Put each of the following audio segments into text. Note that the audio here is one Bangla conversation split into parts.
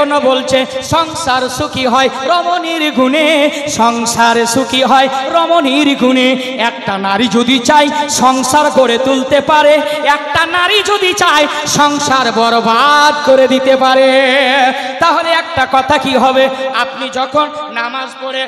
জন্য বলছে সংসার সুখী হয় রমণীর গুণে, সংসার সুখী হয় রমণীর গুণে। একটা নারী যদি চায় সংসার গড়ে তুলতে পারে, একটা নারী যদি চায় সংসার বরবাদ করে দিতে পারে। তাহলে একটা কথা কি হবে, আপনি যখন নামাজ পড়ে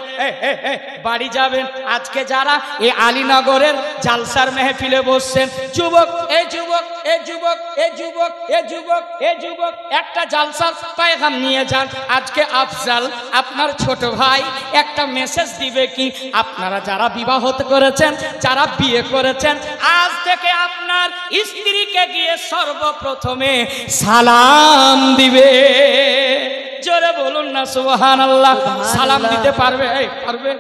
বাড়ি যাবেন, আজকে যারা এই আলীনগরের জালসার মেহফিলে বসছেন, যুবক এ যুবক এ যুবক এ যুবক এ যুবক এ যুবক, একটা জালসার পায়গাম নিয়ে যান। আজকে আফজাল আপনার ছোট ভাই একটা মেসেজ দিবে কি, আপনারা যারা বিবাহ করেছেন, যারা বিয়ে করেছেন, আজ থেকে আপনার স্ত্রীকে গিয়ে সর্বপ্রথমে সালাম দিবে। জোরে বলুন না সুবহানাল্লাহ। সালাম দিতে পারবে? পারবে?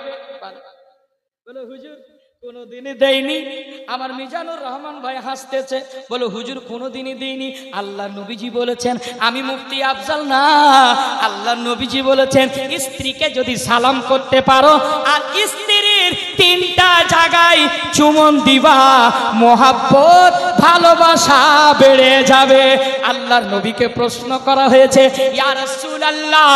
বলে হুজুর কোনোদিনই দেয়নি। আমার মিজানুর রহমান ভাই হাসতেছে, বলে হুজুর কোনোদিনই দেয়নি। আল্লাহ নবীজি বলেছেন, আমি মুফতি আফজাল না, আল্লাহ নবীজি বলেছেন স্ত্রীকে যদি সালাম করতে পারো আর স্ত্রীর তিনটা জায়গায় চুমন দিবা, মোহাব্বত ভালোবাসা বেড়ে যাবে। আল্লাহর নবীকে প্রশ্ন করা হয়েছে, ইয়া রাসূলুল্লাহ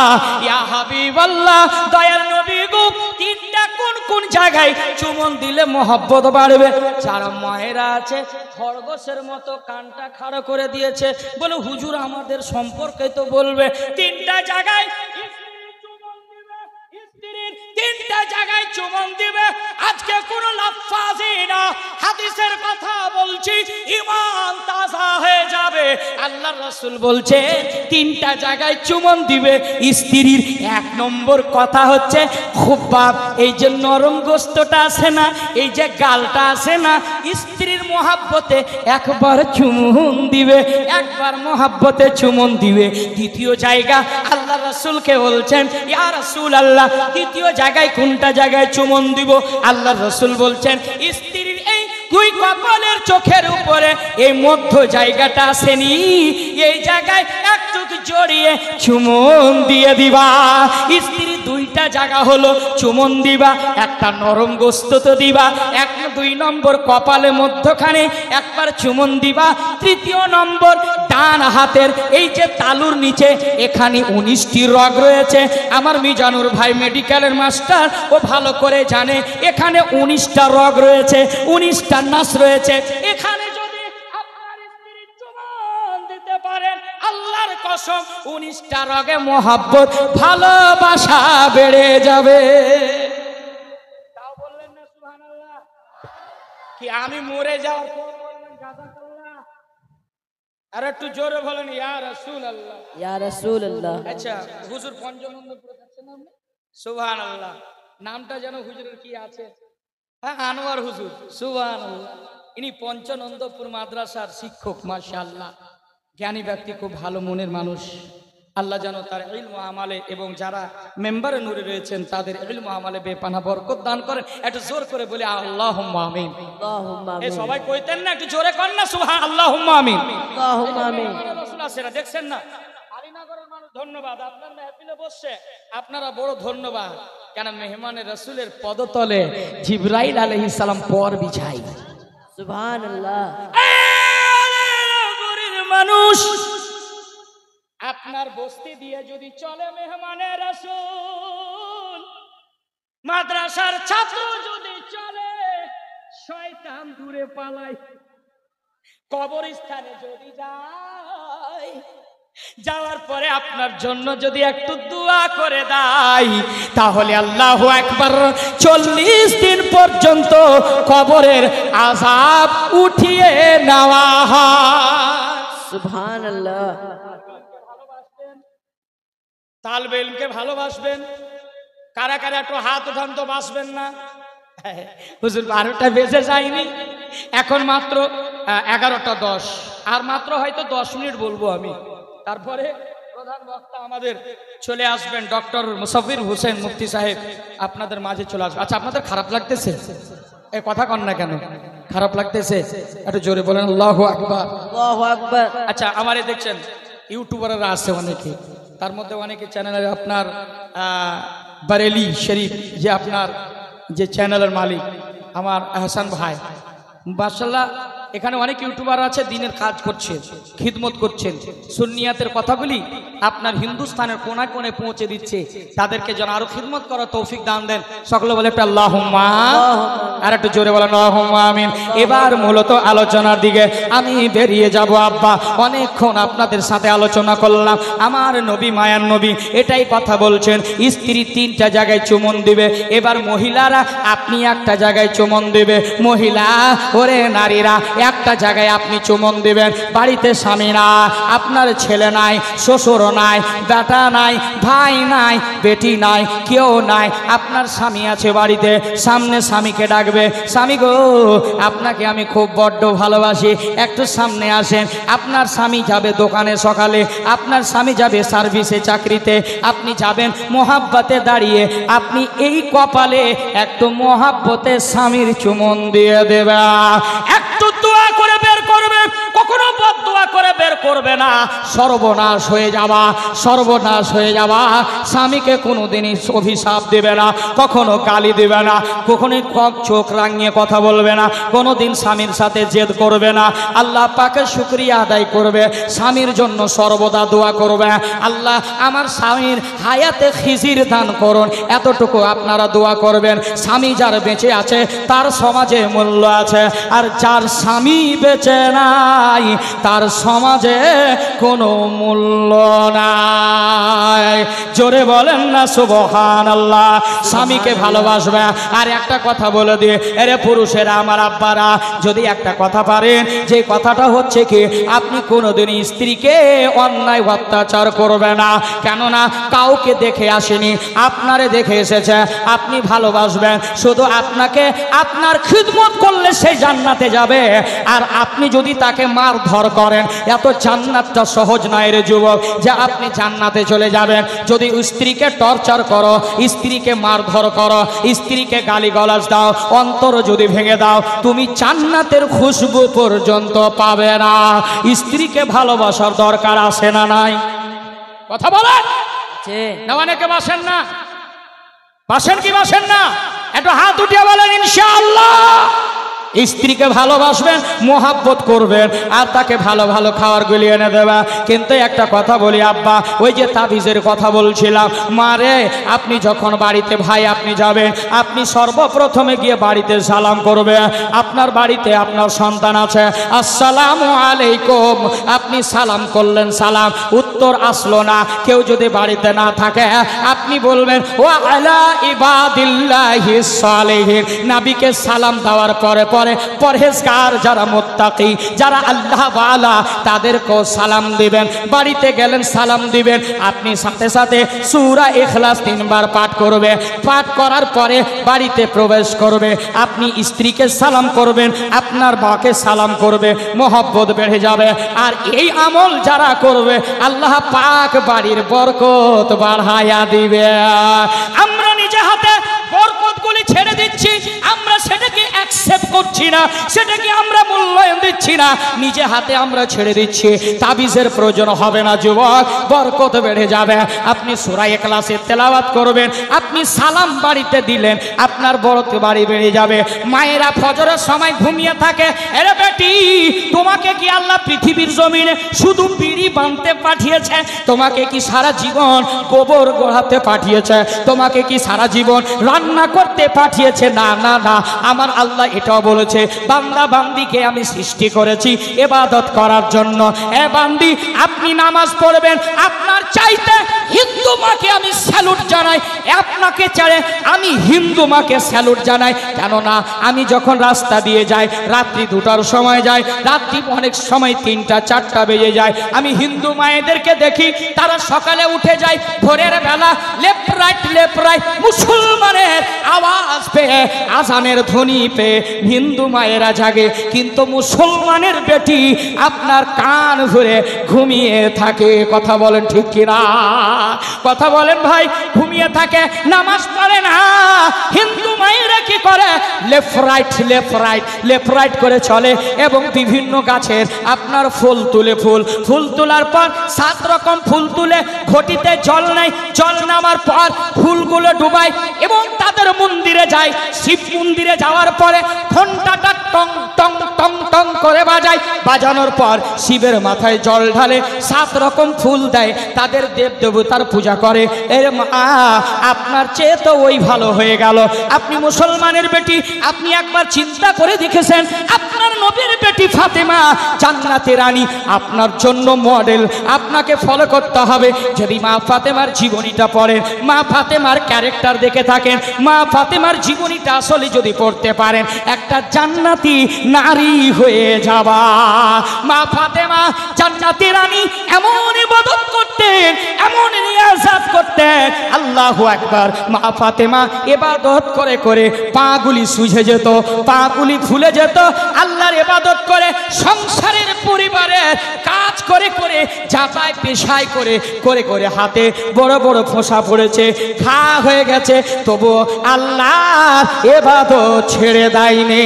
ইয়া হাবিবাল্লাহ, দয়ার নবী গো তিনটা কোন কোন জায়গায় চুমন দিলে মোহাব্বত বাড়বে? যারা মায়েরা আছে খরগোশের মতো কানটা খাড়া করে দিয়েছে, বলে হুজুর আমাদের সম্পর্কে তো বলবে। তিনটা জায়গায় তিনটা জায়গায় চুমন দিবে। আজকে কোন লাফাজি না, হাদিসের কথা বলছি, ঈমান তাজা হয়ে যাবে। আল্লাহর রাসূল বলছে তিনটা জায়গায় চুমন দিবে স্ত্রীর। এক নম্বর কথা হচ্ছে খুব্বাব, এই যে নরম গোস্তটা আছে না, এই যে গালটা আছে না, স্ত্রীর মোহাব্বতে একবার চুমন দিবে, একবার মোহাব্বতে চুমন দিবে। দ্বিতীয় জায়গা আল্লাহর রাসূলকে বলছেন, ইয়া রাসূলুল্লাহ দ্বিতীয় জায়গায় কোনটা জায়গায় চুমন দিব? আল্লাহর রাসূল বলছেন স্ত্রীর এই দুই কপালের চোখের উপরে এই মধ্য জায়গাটা আসেনি, এই জায়গায় একটু জড়িয়ে চুমন দিয়ে দিবা। স্ত্রীর দুইটা জায়গা হলো চুমন দিবা, একটা নরম গোস্ত তো দিবা, এক দুই নম্বর কপালে মধ্যখানে একবার চুমন দিবা। তৃতীয় নম্বর ডান হাতের এই যে তালুর নিচে এখানে 19টি রগ রয়েছে। আমার মিজানুর ভাই মেডিকেলের মাস্টার, ও ভালো করে জানে এখানে 19টা রগ রয়েছে, 19টা নাস রয়েছে। এখানে যদি আপনার স্ত্রী চুমন দিতে পারেন, আল্লাহর কসম 19টা রগে মোহাব্বত ভালোবাসা বেড়ে যাবে। তাও বললেন না সুবহানাল্লাহ? কি আমি মরে যাওয়ার পর বলবেন জাযাকাল্লাহ? আর একটু জোরে বলেন ইয়া রাসূলুল্লাহ, ইয়া রাসূলুল্লাহ। আচ্ছা হুজুর পঞ্চনন্দপুরে যাচ্ছেন আপনি? সুবহানাল্লাহ। নামটা যেন হুজুরের কি আছে? হ্যাঁ, আনোয়ার হুজুর। সুবহানাল্লাহ। ইনি পঞ্চনন্দপুর মাদ্রাসার শিক্ষক। মাশাআল্লাহ, জ্ঞানী ব্যক্তি, খুব ভালো মনের মানুষ। আল্লাহ যেন তার ইলম আমালে এবং যারা মেম্বারে নূরে রয়েছেন তাদের ইলম আমালে বেপানা বরকত দান করেন। একটু জোর করে বলি আল্লাহুম্মা আমিন। আল্লাহুম্মা আমিন। এই সবাই কইতেন না, একটু জোরে কর না সুবহান আল্লাহুম্মা আমিন। আল্লাহুম্মা আমিন। রাসূল আসেরা দেখছেন না, আলীনগরের মানুষ ধন্যবাদ। আপনার মেহফিলে বসছে, আপনারা বড় ধন্যবাদ। কেন মেহমানে রাসূলের পদতলে জিবরাইল আলাইহিস সালাম পর বিছাই। সুবহানাল্লাহ। আলীনগরের মানুষ আপনার বস্তি দিয়ে যদি চলে মেহমানে রাসূল, মাদ্রাসার ছাত্র যদি চলে, শয়তান দূরে পালায়। কবরস্থানে যদি যায়, যাওয়ার পরে আপনার জন্য যদি একটু দোয়া করে দেয়, তাহলে আল্লাহু আকবার 40 দিন পর্যন্ত কবরের আযাব উঠিয়ে নেওয়া হয়। সুবহানাল্লাহ। তালবে ইলমকে ভালোবাসবেন। কারা কারা একটু হাত উঠান তো, বাসবেন না? হুজুর 12টা বেজে যায়নি, এখন মাত্র 11:10, আর মাত্র হয়তো 10 মিনিট বলবো আমি। তারপরে প্রধান বক্তা আমাদের চলে আসবেন, ডক্টর মুসাফির হোসেন মুফতি সাহেব আপনাদের মাঝে চলে আসবেন। আচ্ছা, আপনাদের খারাপ লাগতেছে? এই কথা কন না কেন? খারাপ লাগতেছে? একটু জোরে বলেন আল্লাহু আকবার। আল্লাহু আকবার। আচ্ছা, আমারে দেখছেন ইউটিউবাররা আছে অনেকে, তার মধ্যে অনেকে চ্যানেলের আপনার বারেলি শরীফ যে আপনার যে চ্যানেলের মালিক আমার আহসান ভাই, মাশাআল্লাহ এখানে অনেক ইউটিউবার আছে দিনের কাজ করছেন, খিদমত করছেন, সুন্নিয়াতের কথাগুলি আপনার হিন্দুস্তানের কোনায় কোণে পৌঁছে দিচ্ছে। তাদেরকে যেন আরো খিদমত করার তৌফিক দান দেন। সকলে বলে একটা আল্লাহুম্মা, আর একটু জোরে বলেন আল্লাহুম্মা আমিন। এবার মূলত আলোচনার দিকে আমি বেরিয়ে যাব আব্বা। অনেকক্ষণ আপনাদের সাথে আলোচনা করলাম। আমার নবী মায়ার নবী এটাই কথা বলছেন, স্ত্রী 3টা জায়গায় চুমন দিবে। এবার মহিলারা আপনি একটা জায়গায় চুমন দিবে। মহিলা ওরে নারীরা একটা জায়গায় আপনি চুমন দিবেন। বাড়িতে স্বামী না, আপনার ছেলে নাই, শ্বশুর নাই, বেটা নাই, ভাই নাই, বেটি নাই, কেউ নাই, আপনার স্বামী আছে বাড়িতে। সামনে স্বামীকে ডাকবে, স্বামী গো আপনাকে আমি খুব বড্ড ভালোবাসি, একটু সামনে আসেন। আপনার স্বামী যাবে দোকানে সকালে, আপনার স্বামী যাবে সার্ভিসে চাকরিতে, আপনি যাবেন মোহাব্বতে দাঁড়িয়ে আপনি এই কপালে একটু মোহাব্বতে স্বামীর চুমন দিয়ে দেবে। একটু দোয়া করে বের করবে, কখনো বদদোয়া করে বের করবে না। সর্বনাশ হয়ে যাবা, সর্বনাশ হয়ে যাবা। স্বামীকে কোনোদিনই অভিশাপ দেবে না, কখনো গালি দেবে না, কখনোই চোখ রাঙিয়ে কথা বলবে না, কোনোদিন স্বামীর সাথে জেদ করবে না। আল্লাহ পাকের শুকরিয়া আদায় করবে, স্বামীর জন্য সর্বদা দোয়া করবে, আল্লাহ আমার স্বামীর হায়াতে খিজির দান করুন। এতটুকু আপনারা দোয়া করবেন। স্বামী যার বেঁচে আছে তার সমাজে মূল্য আছে, আর যার স্বামী বেঁচে নাই তার সমাজে কোনো মূল্য নাই। জোরে বলেন না সুবহানাল্লাহ। স্বামীকে ভালোবাসবে। আর একটা কথা বলে দিয়ে, এরে পুরুষেরা আমার আব্বারা, যদি একটা কথা পারেন, যে কথাটা হচ্ছে কি আপনি কোনোদিন স্ত্রীকে অন্যায় অত্যাচার করবে না। কেননা কাউকে দেখে আসেনি, আপনারে দেখে এসেছে, আপনি ভালোবাসবেন। শুধু আপনাকে আপনার খিদমত করলে সে জান্নাতে যাবে। আর আপনি যদি তাকে মারধর করেন, এত জান্নাতটা সহজ নয় রে যুবক যে আপনি জান্নাতে চলে যাবেন। যদি স্ত্রীকে টর্চার করো, স্ত্রীকে মারধর করো, স্ত্রীকে গালিগালাজ দাও, অন্তর যদি ভেঙে দাও, তুমি জান্নাতের খুশবু পর্যন্ত পাবে না। স্ত্রীকে ভালোবাসার দরকার আছে না নাই? কথা বলেন না? অনেকে বাসেন না, বাসেন কি বাসেন না? একটু হাত উঠিয়ে বলেন ইনশাআল্লাহ। স্ত্রীকে ভালোবাসবেন, মোহাব্বত করবেন, আর তাকে ভালো ভালো খাবার গুলি এনে দেবা। কিন্তু একটা কথা বলি আব্বা, ওই যে তাবিজের কথা বলছিলাম, মারে আপনি যখন বাড়িতে ভাই আপনি যাবেন, আপনি সর্বপ্রথমে গিয়ে বাড়িতে সালাম করবে। আপনার বাড়িতে আপনার সন্তান আছে, আসসালামু আলাইকুম, আপনি সালাম করলেন, সালাম উত্তর আসলো না। কেউ যদি বাড়িতে না থাকে আপনি বলবেন ওয়া আলা ইবাদিল্লাহিস সালিহিন। নবীকে সালাম দেওয়ার পরে পরহেজগার যারা মুত্তাকি, যারা আল্লাহ ওয়ালা, তাদেরকেও সালাম দিবেন। বাড়িতে গেলেন সালাম দিবেন, আপনি সাথে সাথে সূরা ইখলাস 3 বার পাঠ করবে। পাঠ করার পরে বাড়িতে প্রবেশ করবে, আপনি স্ত্রীকে সালাম করবেন, আপনার মাকে সালাম করবে, মোহব্বত বেড়ে যাবে। আর এই আমল যারা করবে আল্লাহ পাক বাড়ির বরকত বাড়ায়া দিবে। আমরা নিজে হাতে বরকতগুলি ছেড়ে দিচ্ছি, আমরা সেটাকে অ্যাকসেপ্ট করছি না, সেটাকে আমরা মূল্যায়ন দিচ্ছি না, নিজে হাতে আমরা ছেড়ে দিচ্ছি। তাবিজের প্রয়োজন হবে না যুবক, বরকত বেড়ে যাবে। আপনি সূরা ইখলাসে তেলাওয়াত করবেন, আপনি সালাম বাড়িতে দিলেন, আপনার বরকত বাড়ি বেড়ে যাবে। মায়েরা ফজরের সময় ঘুমিয়ে থাকে, আরে বেটি তোমাকে কি আল্লাহ পৃথিবীর জমিনে শুধু বিড়ি বাঁধতে পাঠিয়েছে? তোমাকে কি সারা জীবন গোবর গোড়াতে পাঠিয়েছে? তোমাকে কি সারা জীবন রান্না করতে পাঠিয়েছে? না না না, আমার আল্লাহ এটাও বলেছে বান্দা বান্দিকে আমি সৃষ্টি করেছি ইবাদত করার জন্য। এ বান্দি আপনি নামাজ পড়বেন, আপনার চাইতে হিন্দু মাকে আমি স্যালুট জানাই, আপনাকে চাইলে আমি হিন্দু মাকে স্যালুট জানাই। কেননা আমি যখন রাস্তা দিয়ে যাই, রাত্রি 2টার সময় যাই, রাত্রি অনেক সময় 3টা 4টা বেজে যায়, আমি হিন্দু মায়েদেরকে দেখি তারা সকালে উঠে যায় ভোরের বেলা, লেফট রাইট মুসলমানের আওয়াজ পেয়ে, আজানের ধ্বনি পেয়ে হিন্দু মায়েরা জাগে। কিন্তু মুসলমানের বেটি আপনার কান ভরে ঘুমিয়ে থাকে। কথা বলেন ঠিক কিনা? কথা বলেন ভাই, ঘুমিয়ে ঘুমিয়ে থাকে, নামাজ পড়ে না। হিন্দু মায়েরা কি করে, left right left right left right করে চলে এবং বিভিন্ন গাছের আপনার ফুল তুলে, ফুল তোলার পর 7 রকম ফুল তুলে ঘটিতে জল নেয়, জল নামার পর ফুলগুলো ডুবায় এবং তাদের মন্দিরে যায়। শিব মন্দিরে যাওয়ার পরে ঘন্টাটা টং টং টং টং করে বাজায়, বাজানোর পর শিবের মাথায় জল ঢালে, 7 রকম ফুল দেয়, তাদের দেব দেবতার পূজা করে। এর মা আপনার চেয়ে তো ওই ভালো হয়ে গেল। আপনি মুসলমানের বেটি, আপনি একবার চিন্তা করে দেখেছেন আপনার নবীর বেটি ফাতেমা জান্নাতে রানী আপনার জন্য মডেল, আপনাকে ফলো করতে হবে। যদি মা ফাতেমার জীবনীটা পড়েন, মা ফাতেমার ক্যারেক্টার দেখে থাকেন, মা ফাতেমার জীবনীটা আসলে যদি পড়তে পারেন, একটা জান্নাতি নারী হয়ে যাবা। মা ফাতেমা জান্নাতি রানী এমন ইবাদত করতেন, এমন রিয়াজত করতেন, আল্লাহু আকবার। মা ফাতেমা ইবাদত করে করে পাগুলি সুজে যেত, পাগুলি ফুলে যেত। আল্লাহর ইবাদত করে সংসারের পরিবারের কাজ করে করে যাতায় পেশায় করে করে করে হাতে বড় বড় ফোঁসা পড়েছে, ঘা হয়ে গেছে, তবু আল্লাহর ইবাদত ছেড়ে দেয়নি।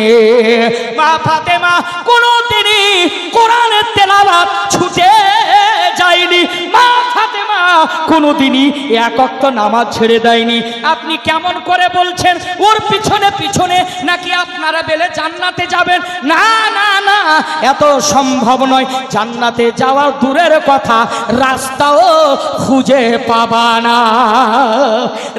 মা ফাতেমা কোনোদিনই কোরআনের তেলাওয়াত ছুটে যায়নি। মা ফাতেমা কোনোদিনই এক ওয়াক্ত নামাজ ছেড়ে দেয়নি। আপনি কেমন করে বলছেন ওর পিছনে পিছনে নাকি আপনারা বেলে জান্নাতে যাবেন? না না না, এত সম্ভব নয়। জান্নাতে যাওয়ার দূরের কথা, রাস্তাও খুঁজে পাবা না,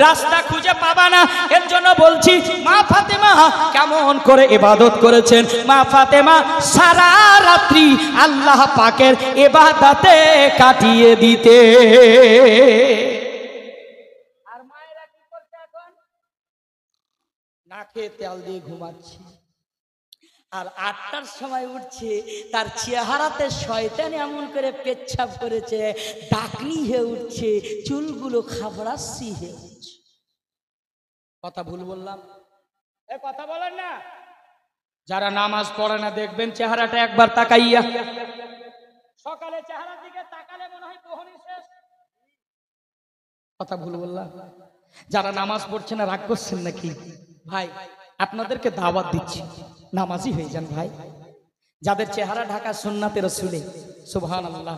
রাস্তা খুঁজে পাবা না। এর জন্য বলছি মা ফাতেমা কেমন করে ইবাদত করেছেন। মা ফাতেমা সারা রাত্রি আল্লাহ পাকের ইবাদতে কাটিয়ে দিতে। আর মায়েরা কি করতে এখন? নাকে তেল দিয়ে ঘুমাচ্ছে, আর 8টার সময় উঠছে, তার চেহারাতে শয়তান এমন করে পেচ্ছাপ করেছে, ডাকনি হয়ে উঠছে, চুলগুলো খাবড়াচ্ছি হয়ে উঠছে। কথা ভুল বললাম? এ কথা বলেন না। যারা নামাজ পড়ে না দেখবেন চেহারাটা একবার তাকাইয়া, সকালে চেহারার দিকে তাকালে মনে হয় বহনি শেষ। কথা ভুল বললাম? যারা নামাজ পড়ছে না রাগ করছেন নাকি? ভাই আপনাদেরকে দাওয়াত দিচ্ছি, নামাজি হয়ে যান ভাই। যাদের চেহারা ঢাকা সুন্নাতে রাসূলে, সুবহানাল্লাহ,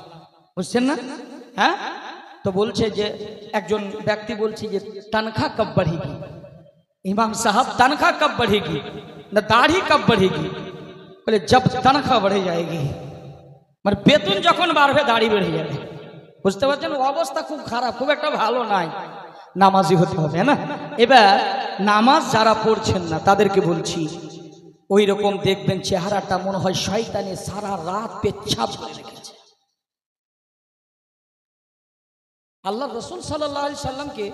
বুঝছেন না? হ্যাঁ, তো বলছে যে একজন ব্যক্তি বলছে যে তনখা কব बढ़ेगी, इमाम साहब तनख्वाह कब बढ़ेगी, ना दाढ़ी कब बढ़ेगी? बोले जब तनख्वाह बढ़े जाएगी, মানে বেতন যখন বাড়বে দাড়ি বেড়ে যাবে। বুঝতে পারছেন? অবস্থা খুব খারাপ, খুব একটা ভালো নাই। নামাজি হতে হবে না। এবার নামাজ যারা পড়ছেন না তাদেরকে বলছি, ওই রকম দেখবেন চেহারাটা মনে হয় শয়তানে সারা রাত পেচ্ছাপ করে রেখেছে। আল্লাহ রাসূল সাল্লাল্লাহু আলাইহি সাল্লামকে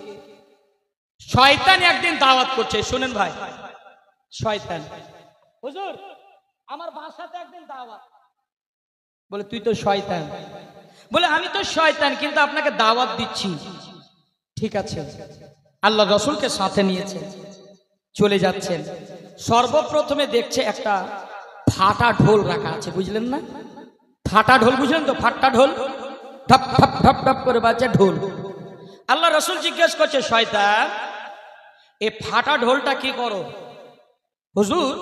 শয়তান একদিন দাওয়াত করছে, শুনেন ভাই। শয়তান, হুজুর আমার বাসাতে একদিন দাওয়াত। বলে তুই তো শয়তান। বলে আমি তো শয়তান, কিন্তু আপনাকে দাওয়াত দিচ্ছি। ঠিক আছে। আল্লাহ রাসূলকে সাথে নিয়েছে, চলে যাচ্ছেন। সর্বপ্রথমে দেখছে একটা ফাটা ঢোল রাখা আছে, বুঝলেন না? ফাটা ঢোল বুঝলেন তো? ফাটা ঢোল ঢপ ঢপ ঢপ ঢপ করে বাজছে ঢোল। আল্লাহ রাসূল জিজ্ঞেস করছে, শয়তান এই ফাটা ঢোলটা কি করো? হুজুর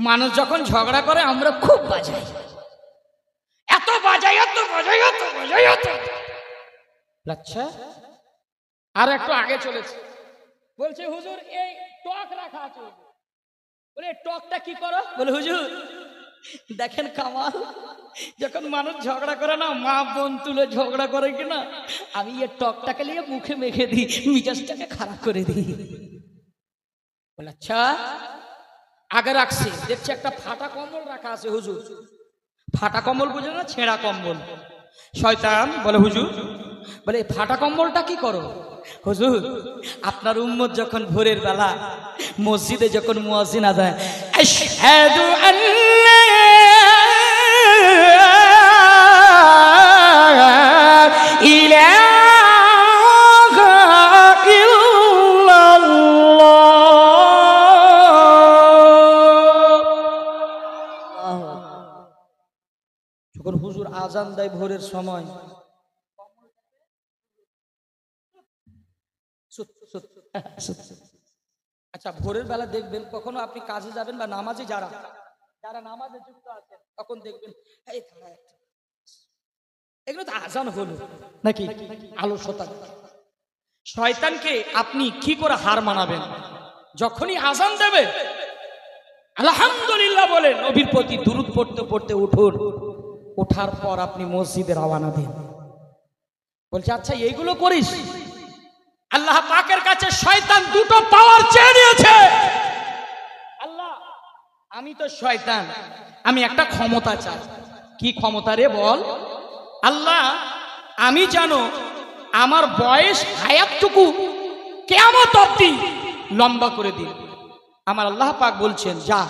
মানুষ যখন ঝগড়া করে আমরা খুব বাজাই, এত বাজাই এত বাজাই এত বাজাই এত। আচ্ছা, আর একটু আগে চলেছে, বলছে হুজুর এই টক রাখা আছে। বলে টকটা কি করো? বলে হুজুর দেখেন কামাল, যখন মানুষ ঝগড়া করে না, মা বোন তুলে ঝগড়া করে কিনা, আমি এই টকটাকে নিয়ে মুখে মেখে দিই, মিজাজটাকে খারাপ করে দিই। বলে আচ্ছা, আগে রাখছি। দেখছি একটা ফাটা কম্বল রাখা আছে। হুজুর ফাটা কম্বল বুঝলেন না? ছেঁড়া কম্বল। শয়তান বলে হুজুর, বলে ফাটা কম্বলটা কি করো? হুজুর আপনার উম্মত যখন ভোরের বেলা মসজিদে যখন মুয়াজ্জিন আযান, আশহাদু আল্লা ইলাহা ইল্লাল্লাহ, যখন হুজুর আযান দেয় ভোরের সময়, আচ্ছা, ভোরের বেলা দেখবেন কখনো আপনি কাজে যাবেন বা নামাজে যারা নামাজে যুক্ত আছেন তখন দেখবেন এগুলো তো আজান হলো নাকি আলস্যতা। শয়তানকে আপনি কি করে হার মানাবেন? যখনই আজান দেবে আলহামদুলিল্লাহ বলে নবীর প্রতি দুরূদ পড়তে পড়তে উঠুন। ওঠার পর আপনি মসজিদে রওনা দেন। বলছে আচ্ছা এইগুলো করিস? আল্লাহ পাকের কাছে শয়তান দুটো পাওয়ার চেয়ে নিয়েছে। আল্লাহ, আমি তো শয়তান, আমি একটা ক্ষমতা চাই। কি ক্ষমতা রে বল? আল্লাহ, আমি জানো আমার বয়স হায়াতটুকু কিয়ামত অবধি লম্বা করে দিন। আমার আল্লাহ পাক বলছেন যা,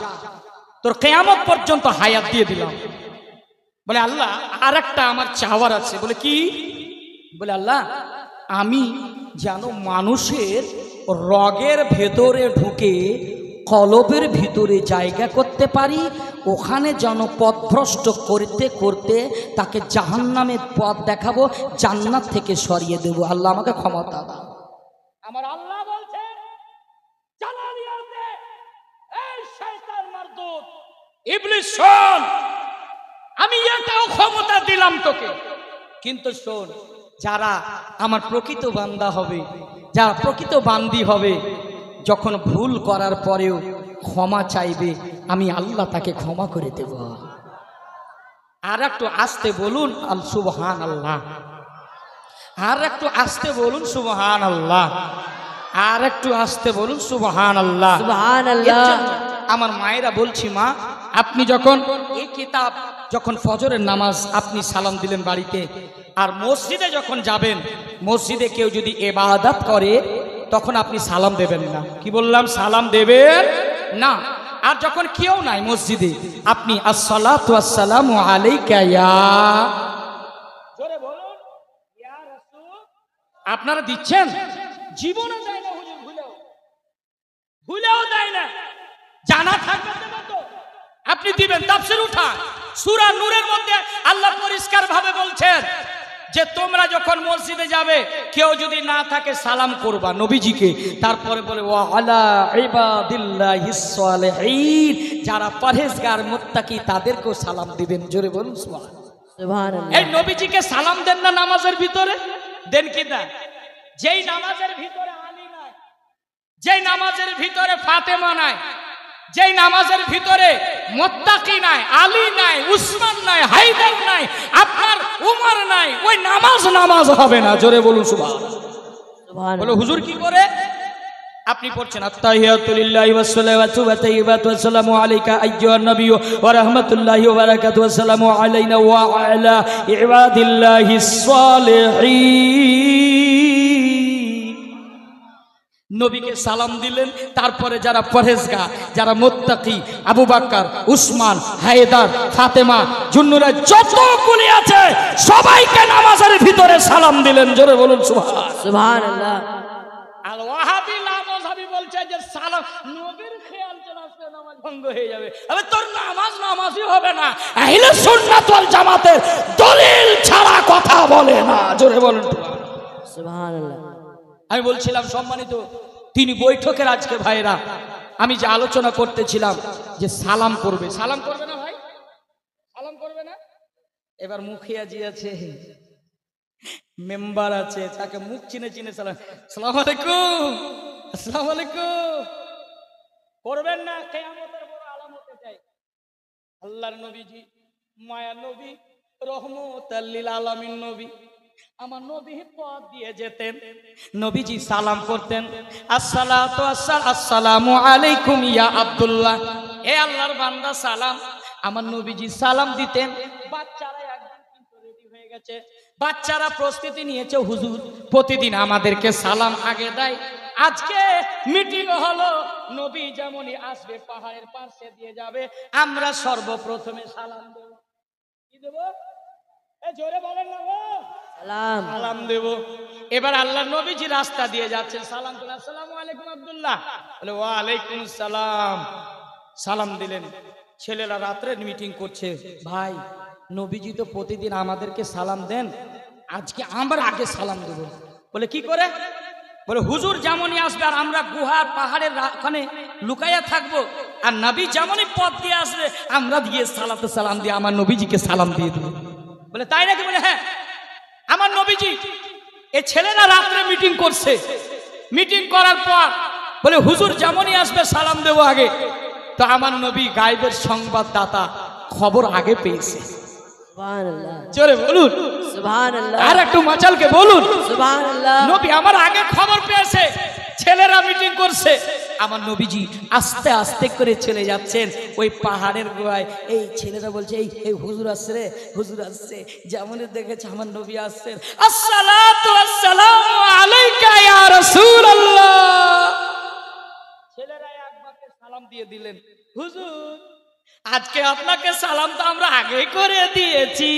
তোর কিয়ামত পর্যন্ত হায়াত দিয়ে দিলাম। বলে আল্লাহ আর একটা আমার চাওয়ার আছে। বলে কি? বলে আল্লাহ, আমি যেন মানুষের রগের ভেতরে ঢুকে কলবের ভিতরে জায়গা করতে পারি, ওখানে যেন পথভ্রষ্ট করতে করতে তাকে জাহান্নামের পথ দেখাবো, জান্নাত থেকে সরিয়ে দেব। আল্লাহ আমাকে ক্ষমতা দাও। আমার আল্লাহ বলছে এই শয়তান মারদুদ ইবলিস, শোন, আমি এটাও ক্ষমতা দিলাম তোকে, কিন্তু শোন, যারা আমার প্রকৃত বান্দা হবে, যারা প্রকৃত বান্দি হবে, যখন ভুল করার পরেও ক্ষমা চাইবে, আমি আল্লাহ তাকে ক্ষমা করে দেব। আর একটু আস্তে বলুন আল সুবহানাল্লাহ। আর একটু আস্তে বলুন সুবহানাল্লাহ। আর একটু আস্তে বলুন সুবহানাল্লাহ। সুবহানাল্লাহ। আমার মায়েরা বলছি, মা আপনি যখন এই কিতাব, যখন ফজরের নামাজ আপনি সালাম দিলেন বাড়িতে, আর মসজিদে যখন যাবেন, মসজিদে কেউ যদি ইবাদত করে তখন আপনি সালাম দেবেন না। কি বললাম? সালাম দেবেন না। আর যখন কেউ নাই মসজিদে, আপনি আসসালাতু ওয়াসসালামু আলাইকা ইয়া, জোরে বলুন, ইয়া রাসূল। আপনারা দিচ্ছেন? জীবনে দেয় না হুজুর, ভুলেও দেয় না। জানা থাকবে তো আপনি দিবেন। তাফসীর উঠা সূরা নূরের মধ্যে আল্লাহ পরিষ্কার ভাবে বলছেন যে তোমরা যখন মসজিদে যাবে, কেউ যদি না থাকে সালাম করবা নবীজিকে। তারপরে বলে ওয়া আলা ইবাদিল্লাহিস সালিহিন, যারা পরহেজগার মুত্তাকি তাদেরকেও সালাম দিবেন। জোরে বলুন সুবহানাল্লাহ। এই নবীজিকে সালাম দেন না নামাজের ভিতরে? দেন কি না? যেই নামাজের ভিতরে আলী নাই, যেই নামাজের ভিতরে ফাতেমা নাই, যেই নামাজের ভিতরে মুত্তাকি নাই, আলী নাই, উসমান নাই, হায়দার নাই, আপনার উমর নাই, ওই নামাজ হবে না। জোরে বলুন সুবহানাল্লাহ। বলে হুজুর কি করে? আপনি পড়ছেন আত্তাহিয়াতু লিল্লাহি ওয়াস সালাওয়াতু ওয়া তাইয়্যিবাতু ওয়া সালামু আলাইকা আইয়ুহান নাবিয়্যু ওয়া রাহমাতুল্লাহি ওয়া বারাকাতুহু ওয়া সালামু আলাইনা ওয়া আলা ইবাদিল্লাহিস সালিহিন। নবীকে সালাম দিলেন। তারপরে যারা পরহেজগার, যারা মুত্তাকি, আবু বকর, উসমান, হায়দার, ফাতেমা, জুন্নুরা যতগুলি আছে সবাইকে নামাজের ভিতরে সালাম দিলেন। জোরে বলুন সুবহানাল্লাহ। আর ওয়াহাবি লামযহাবি বলছে যে সালাম নবীর খেয়াল চলে আসলে নামাজ ভঙ্গ হয়ে যাবে। আবে তোর নামাজই হবে না। আহলে সুন্নাত ওয়াল জামাতের দলিল ছাড়া কথা বলে না। জোরে বলুন সুবহানাল্লাহ। আমি বলছিলাম সম্মানিত তিনি বৈঠকের আজকে ভাইরা, আমি যে আলোচনা করতেছিলাম যে সালাম করবে, সালাম করবে না ভাই? সালাম করবে না? এবার মুখিয়াজি আছে, মেম্বার আছে, তাকে মুখ চিনে চিনে সালাম, আসসালামু আলাইকুম, আসসালামু আলাইকুম করবেন না। কিয়ামতের বড় আলামত এটাই। আল্লাহর নবীজি মায়া নবী, রহমতাল লিল আলামিন নবী, আমার নবী পথ দিয়ে যেতেন, নবীজি সালাম করতেন, আসসালাতু আসসালামু আলাইকুম ইয়া আব্দুল্লাহ, এ আল্লাহর বান্দা সালাম। আমার নবীজি সালাম দিতেন। বাচ্চারা একদম কিন্তু রেডি হয়ে গেছে, বাচ্চারা প্রস্তুতি নিয়েছে, হুজুর প্রতিদিন আমাদেরকে সালাম আগে দেয়, আজকে মিটিং হলো, নবী যেমনই আসবে পাহাড়ের পাশে দিয়ে যাবে, আমরা সর্বপ্রথমে সালাম দেব। কি দেব? জোরে বলেন না গো, সালাম দেব। এবার আল্লাহর নবীজি রাস্তা দিয়ে যাচ্ছেন, সালাম করলেন, আসসালামু আলাইকুম আব্দুল্লাহ, বলে ওয়া আলাইকুম সালাম, সালাম দিলেন। ছেলেরা রাত্রে মিটিং করছে, ভাই নবীজি তো প্রতিদিন আমাদেরকে সালাম দেন, আজকে আমরা আগে সালাম দেব। বলে কি করে? বলে হুজুর যেমনই আসবে আর আমরা গুহার পাহাড়ের ওখানে লুকাইয়া থাকবো, আর নবী যেমনই পথ দিয়ে আসবে আমরা দিয়ে সালাতে সালাম দিয়ে আমার নবীজিকে সালাম দিয়ে দেবো। বলে তাই নাকি? বলে হ্যাঁ, আমার নবীজি এই ছেলেরা রাত্রে মিটিং করছে, মিটিং করার পর বলে হুজুর যেমনই আসবে সালাম দেবো আগে। তো আমার নবী গায়েবের সংবাদদাতা, খবর আগে পেয়েছে। সুবহানাল্লাহ, জোরে বলুন সুবহানাল্লাহ, আর একটু মাচালকে বলুন সুবহানাল্লাহ। নবী আমার আগে খবর পেয়েছে, ছেলেরা মিটিং করছে। আমার নবীজি আস্তে আস্তে করে চলে যাচ্ছেন ওই পাহাড়ের গোড়ায়। এই ছেলেরা বলছে এই এই হুজুর আসছে রে, হুজুর আসছে। যেমন দেখেছে আমার নবী আসছেন, আসসালাতু আসসালামু আলাইকা ইয়া রাসূলুল্লাহ। ছেলেরা একবারে সালাম দিয়ে দিলেন, হুজুর আজকে আপনাকে সালাম তো আমরা আগে করে দিয়েছি,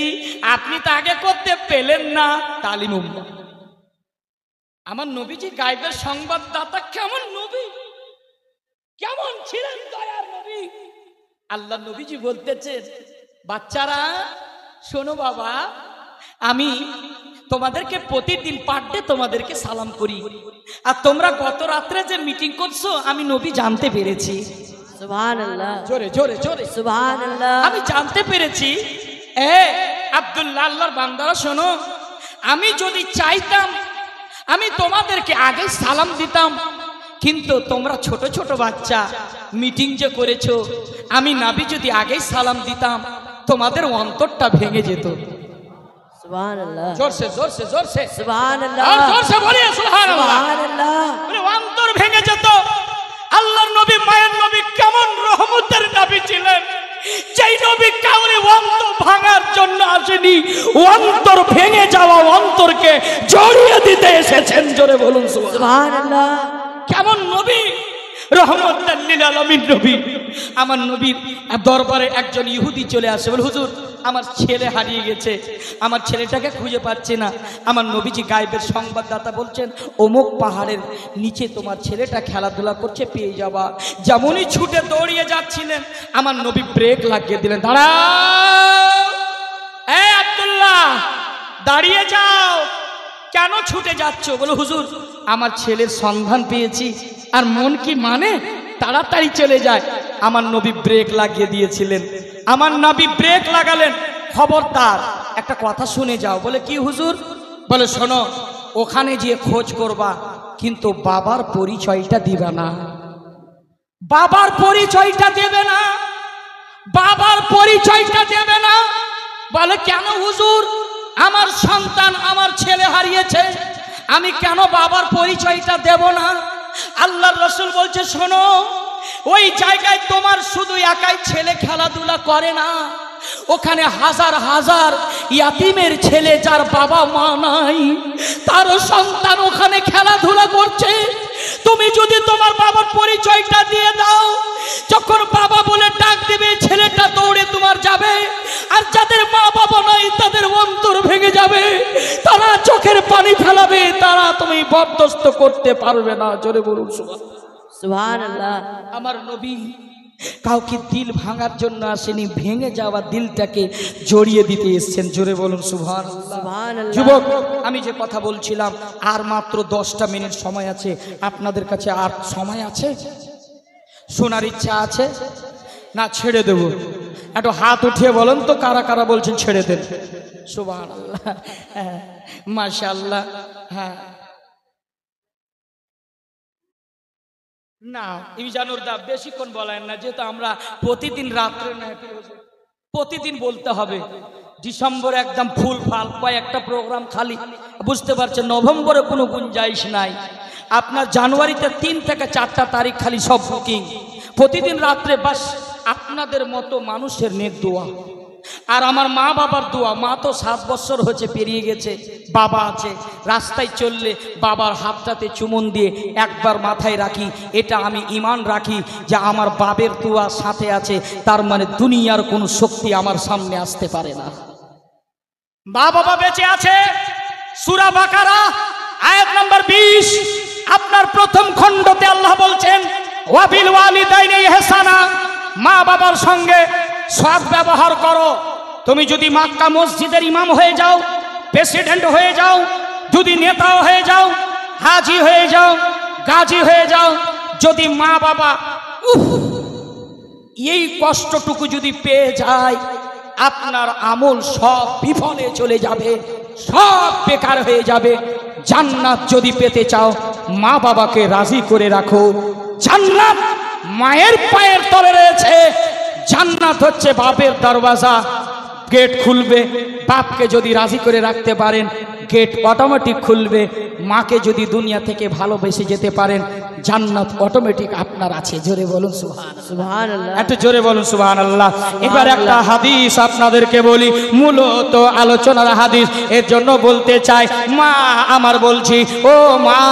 আপনি তো আগে করতে পেলেন না। তালিম উম্মাহ। আমার নবীজি গায়েবের সংবাদদাতা, কেমন নবী, কেমন ছিলেন দয়ার নবী। আল্লাহ নবীজি বলতেছেন, বাচ্চারা শোনো বাবা, আমি তোমাদেরকে প্রতিদিন পার ডে তোমাদেরকে সালাম করি, আর তোমরা গত রাত্রে যে মিটিং করছো আমি নবী জানতে পেরেছি। সুবহানাল্লাহ, জোরে জোরে জোরে সুবহানাল্লাহ। আমি জানতে পেরেছি। আব্দুল্লাহ আল্লাহর বান্দারা শোনো, আমি যদি চাইতাম আমি তোমাদেরকে আগে সালাম দিতাম, কিন্তু তোমরা ছোট ছোট বাচ্চা মিটিং যে করেছো, আমি নবী যদি আগে সালাম দিতাম তোমাদের অন্তরটা ভেঙে যেত। সুবহানাল্লাহ, জোরসে জোরসে জোরসে সুবহানাল্লাহ, আর জোরসে বলি সুবহানাল্লাহ। সুবহানাল্লাহ। বলে অন্তর ভেঙে যেত। আল্লাহর নবী, মায়ের নবী কেমন রহমতের নবী ছিলেন, যেই নবী কাউরে অন্তর ভাঙার জন্য আসেনি, অন্তর ভেঙে যাওয়া অন্তরকে জড়িয়ে দিতে এসেছেন। জোরে বলুন সুবহানাল্লাহ। কেমন নবী, রহমতুল লিল আলামিন নবী। আমার নবীর দরবারে একজন ইহুদি চলে আসে, বলে হুজুর আমার ছেলে হারিয়ে গেছে, আমার ছেলেটাকে খুঁজে পাচ্ছি না। আমার নবীজি গায়েবের সংবাদদাতা বলছেন, অমুক পাহাড়ের নিচে তোমার ছেলেটা খেলাধুলা করছে, পেয়ে যাবা। যেমনই ছুটে দৌড়িয়ে যাচ্ছিলেন আমার নবী ব্রেক লাগিয়ে দিলেন, দাঁড়াও, এই আব্দুল্লাহ দাঁড়িয়ে যাও, কেন ছুটে যাচ্ছ? বলে হুজুর আমার ছেলের সন্ধান পেয়েছি, আর মন কি মানে তাড়াতাড়ি চলে যায়। আমার নবী ব্রেক লাগিয়ে দিয়েছিলেন। আমার নবী ব্রেক লাগালেন, খবরদার একটা কথা শুনে যাও। বলে কি হুজুর? বলে শোনো, ওখানে গিয়ে খোঁজ করবা, কিন্তু বাবার পরিচয়টা দিবে না, বাবার পরিচয়টা দেবে না, বাবার পরিচয়টা দেবে না। বলে কেন হুজুর? আমার সন্তান, আমার ছেলে হারিয়েছে, আমি কেন বাবার পরিচয়টা দেব না? আল্লাহর রাসূল বলছে শোনো, ওই জায়গায় তোমার শুধু একাই ছেলে খেলাধুলা করে না, ওখানে হাজার হাজার ইয়াতিমের ছেলে যার বাবা মা নাই, তার সন্তান ওখানে খেলাধুলা করছে। তুমি যদি তোমার বাবার পরিচয়টা দিয়ে দাও, যখন বাবা বলে ডাক দিবে ছেলেটা দৌড়ে তোমার যাবে, আর যাদের মা বাবা নাই তাদের অন্তর ভেঙে যাবে, তারা চোখের পানি ফেলাবে, তারা তুমি বরদাস্ত করতে পারবে না। জোরে বলুন সুবহানাল্লাহ। আমার নবী কাউকে দিল ভাঙার জন্য আসেনি, ভেঙে যাওয়া দিলটাকে জড়িয়ে দিতে এসেছেন। জোরে বলুন সুবহানাল্লাহ। সুবহানাল্লাহ। যুবক, আমি যে কথা বলছিলাম, আর মাত্র 10টা মিনিট সময় আছে। আপনাদের কাছে আর সময় আছে? শোনার ইচ্ছা আছে না ছেড়ে দেব? একটু হাত উঠিয়ে বলেন তো কারা কারা বলছেন ছেড়ে দেন। সুবহানাল্লাহ, মাশাআল্লাহ। হ্যাঁ না ইজানুর দা বেশিক্ষণ বলেন না, যেহেতু আমরা প্রতিদিন রাত্রে প্রতিদিন বলতে হবে। ডিসেম্বর একদম ফুল ফাল, কয়েকটা প্রোগ্রাম খালি, বুঝতে পারছেন। নভেম্বরে কোনো গুঞ্জাইশ নাই। আপনার জানুয়ারিতে 3 থেকে 4টা তারিখ খালি সব বুকিং। প্রতিদিন রাত্রে বাস আপনাদের মতো মানুষের নেক দোয়া আর আমার মা বাবার দোয়া। মা তো 7 বছর হয়েছে, পেরিয়ে গেছে, বাবা আছে। রাস্তায় চললে বাবার হাতটাতে চুমন দিয়ে একবার মাথায় রাখি, এটা আমি ঈমান রাখি যে আমার বাবের দোয়া সাথে আছে, তার মানে দুনিয়ার কোনো শক্তি আমার সামনে আসতে পারে না। মা বাবা বেঁচে আছে। সূরা বাকারা আয়াত নম্বর 20 আপনার প্রথম খণ্ডতে আল্লাহ বলছেন, ওয়াবিল ওয়ালিদাইনি ইহসানা, মা বাবার সঙ্গে সৎ ব্যবহার করো। তুমি যদি মক্কা মসজিদের ইমাম হয়ে যাও, প্রেসিডেন্ট হয়ে যাও, যদি নেতা হয়ে যাও, হাজি হয়ে যাও, গাজী হয়ে যাও, যদি মা বাবা এই কষ্টটুকু যদি পেয়ে যায়, আপনার আমল সব বিফলে চলে যাবে, সব বেকার হয়ে যাবে। জান্নাত যদি পেতে চাও, মা বাবাকে রাজি করে রাখো। জান্নাত মায়ের পায়ের তলে রয়েছে। জান্নাত হচ্ছে বাপের দরওয়াজা, গেট খুলবে। বাপকে যদি রাজি করে রাখতে পারেন, গেট অটোমেটিক খুলবে। মাকে যদি দুনিয়া থেকে ভালোবেসে যেতে পারেন, জান্নাত অটোমেটিক আপনার আছে। জোরে বলুন সুবহানাল্লাহ। সুবহানাল্লাহ। একটু জোরে বলুন সুবহানাল্লাহ। এবার একটা হাদিস আপনাদেরকে বলি, মূলত আলোচনার হাদিস, এর জন্য বলতে চাই। মা আমার বলছি, ও মা,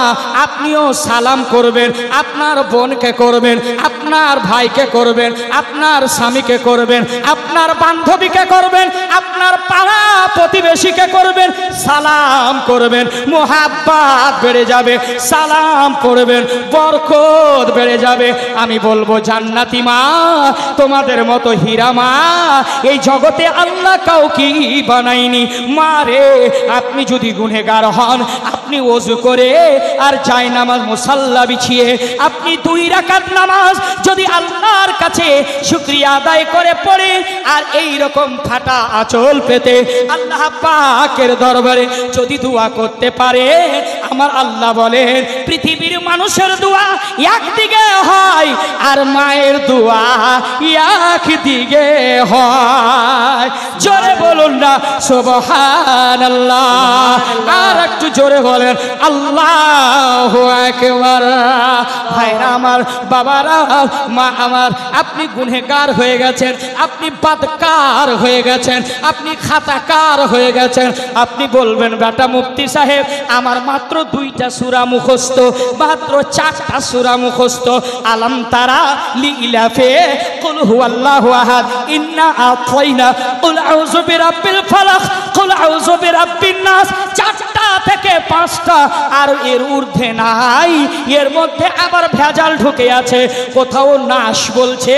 আপনিও সালাম করবেন, আপনার বোনকে করবেন, আপনার ভাইকে করবেন, আপনার স্বামীকে করবেন, আপনার বান্ধবীকে করবেন, আপনার পাড়া প্রতিবেশীকে করবেন। সালাম করবেন, মোহাব্বত বেড়ে যাবে। সালাম করবেন, বরকত বেড়ে যাবে। আমি বলবো, জান্নাতি মা, তোমাদের মতো হীরা মা এই জগতে আল্লাহ কাউকে বানায়নি। মা রে, আপনি যদি গুনেহগার হন, আপনি ওযু করে আর জায়নামাজ মুসাল্লা বিছিয়ে আপনি 2 রাকাত নামাজ যদি আল্লাহর কাছে শুকরিয়া আদায় করে পড়ে, আর এই রকম ফাটা আঁচল পেতে আল্লাহ পাকের দরবারে যদি দোয়া করতে পারে, আমার আল্লাহ বলেন, পৃথিবীর মানুষের দোয়া একদিকে হয় আর মায়ের দোয়া একদিকে হয়। জোরে বলুন না সুবহানাল্লাহ। আর একটু জোরে বলেন আল্লাহু আকবার। ভাইরা আমার, বাবারা, মা আমার, আপনি গুনেহগার হয়ে গেছেন, আপনি বাদকার হয়ে গেছেন, আপনি খাতাকার হয়ে গেছেন। আপনি বলবেন, বেটা মুফতি সাহেব, আমার মাত্র 2টা সূরা মুখস্থ, মাত্র 4টা সূরা মুখস্থ। আলাম তারা, লিইলাফে, কুল হুয়াল্লাহু আহাদ, ইন্না আতাইনা, কুল আউযু বিরাব্বিল ফালাক, কুল আউযু বিরাব্বিন নাস। 4টা থেকে 5টা, আর এর ঊর্ধ্বে নাই। এর মধ্যে আবার ভেজাল ঢুকে আছে। কোথাও নাস বলছে,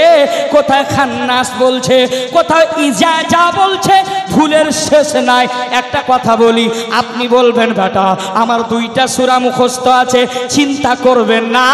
কোথায় খান্নাস বলছে, কোথাও ইজাজা বলছে। ভুলের শেষ নাই। একটা কথা বলি, আপনি বলবেন, বেটা আমার 2টা সূরা মুখস্থ আছে, চিন্তা করবেন না,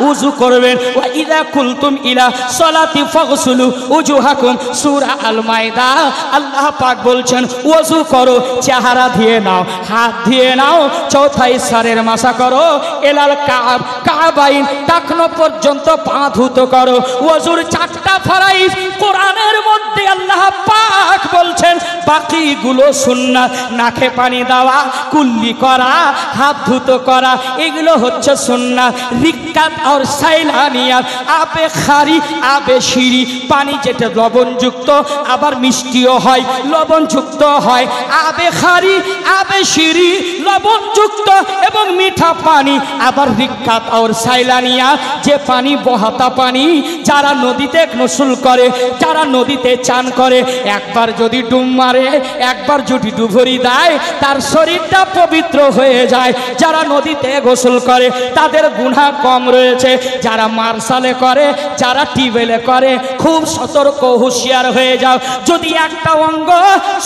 উযু করবেন। ওয়া ইযা কুলতুম ইলা সালাতি ফাগসুলু উজুহাকুম, সূরা আল মাইদা। আল্লাহ পাক বলছেন, ওযু করো, চেহারা ধুয়ে নাও, হাত ধুয়ে নাও, চৌথা ইশারের মাসা করো, এলাল কাব, কাবাইন, টাকনো পর্যন্ত পা ধুত করো। ওযুর 4টা ফরজ কোরআনের মধ্যে আল্লাহ পাক বলছেন, বাকিগুলো সুন্নাত। নাকে পানি দেওয়া, কুল্লি করা, হাত ধুত করা, এগুলো হচ্ছে সুন্নাত। রিক্কাত আর সাইলানিয়াত, আবে খারি, আবে শিরি, পানি যেটা লবণযুক্ত আবার মিষ্টিও হয়, লবণযুক্ত হয়। আবে খারি, আবে শিরি, লবণযুক্ত এবং মিঠা পানি। আবার রিক্কাত আর সাইলানিয়াত, যে পানি বহাতা পানি, যারা নদীতে গোসল করে, যারা নদীতে চান করে, একবার যদি ডুব মারে, একবার যদি ডুবুরি দেয়, তার শরীরটা পবিত্র হয়ে যায়। যারা নদীতে গোসল করে তাদের গুনাহ কম রয়েছে। যারা মার্শালে করে, যারা টিউবওয়েলে করে, খুব সতর্ক হুঁশিয়ার হয়ে যাও। যদি একটা অঙ্গ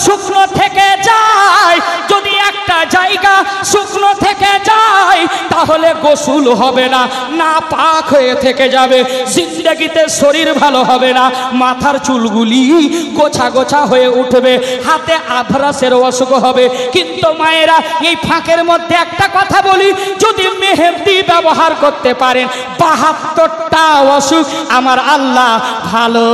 শুকনো থেকে যায়, যদি একটা জায়গা শুকনো থেকে যায়, তাহলে গোসল হবে না, নাপাক হয়ে থেকে যাবে। জিন্দেগিতে শরীর ভালো হবে না, মাথার চুলগুলি গোছা গোছা হয়ে উঠবে, হাতে আভরাসের অসুখ হবে। কিন্তু মায়েরা, এই ফাঁকের মধ্যে একটা কথা বলি, যদি মেহেদি ব্যবহার করতে পারেন, 72টা অসুখ আমার আল্লাহ ভালো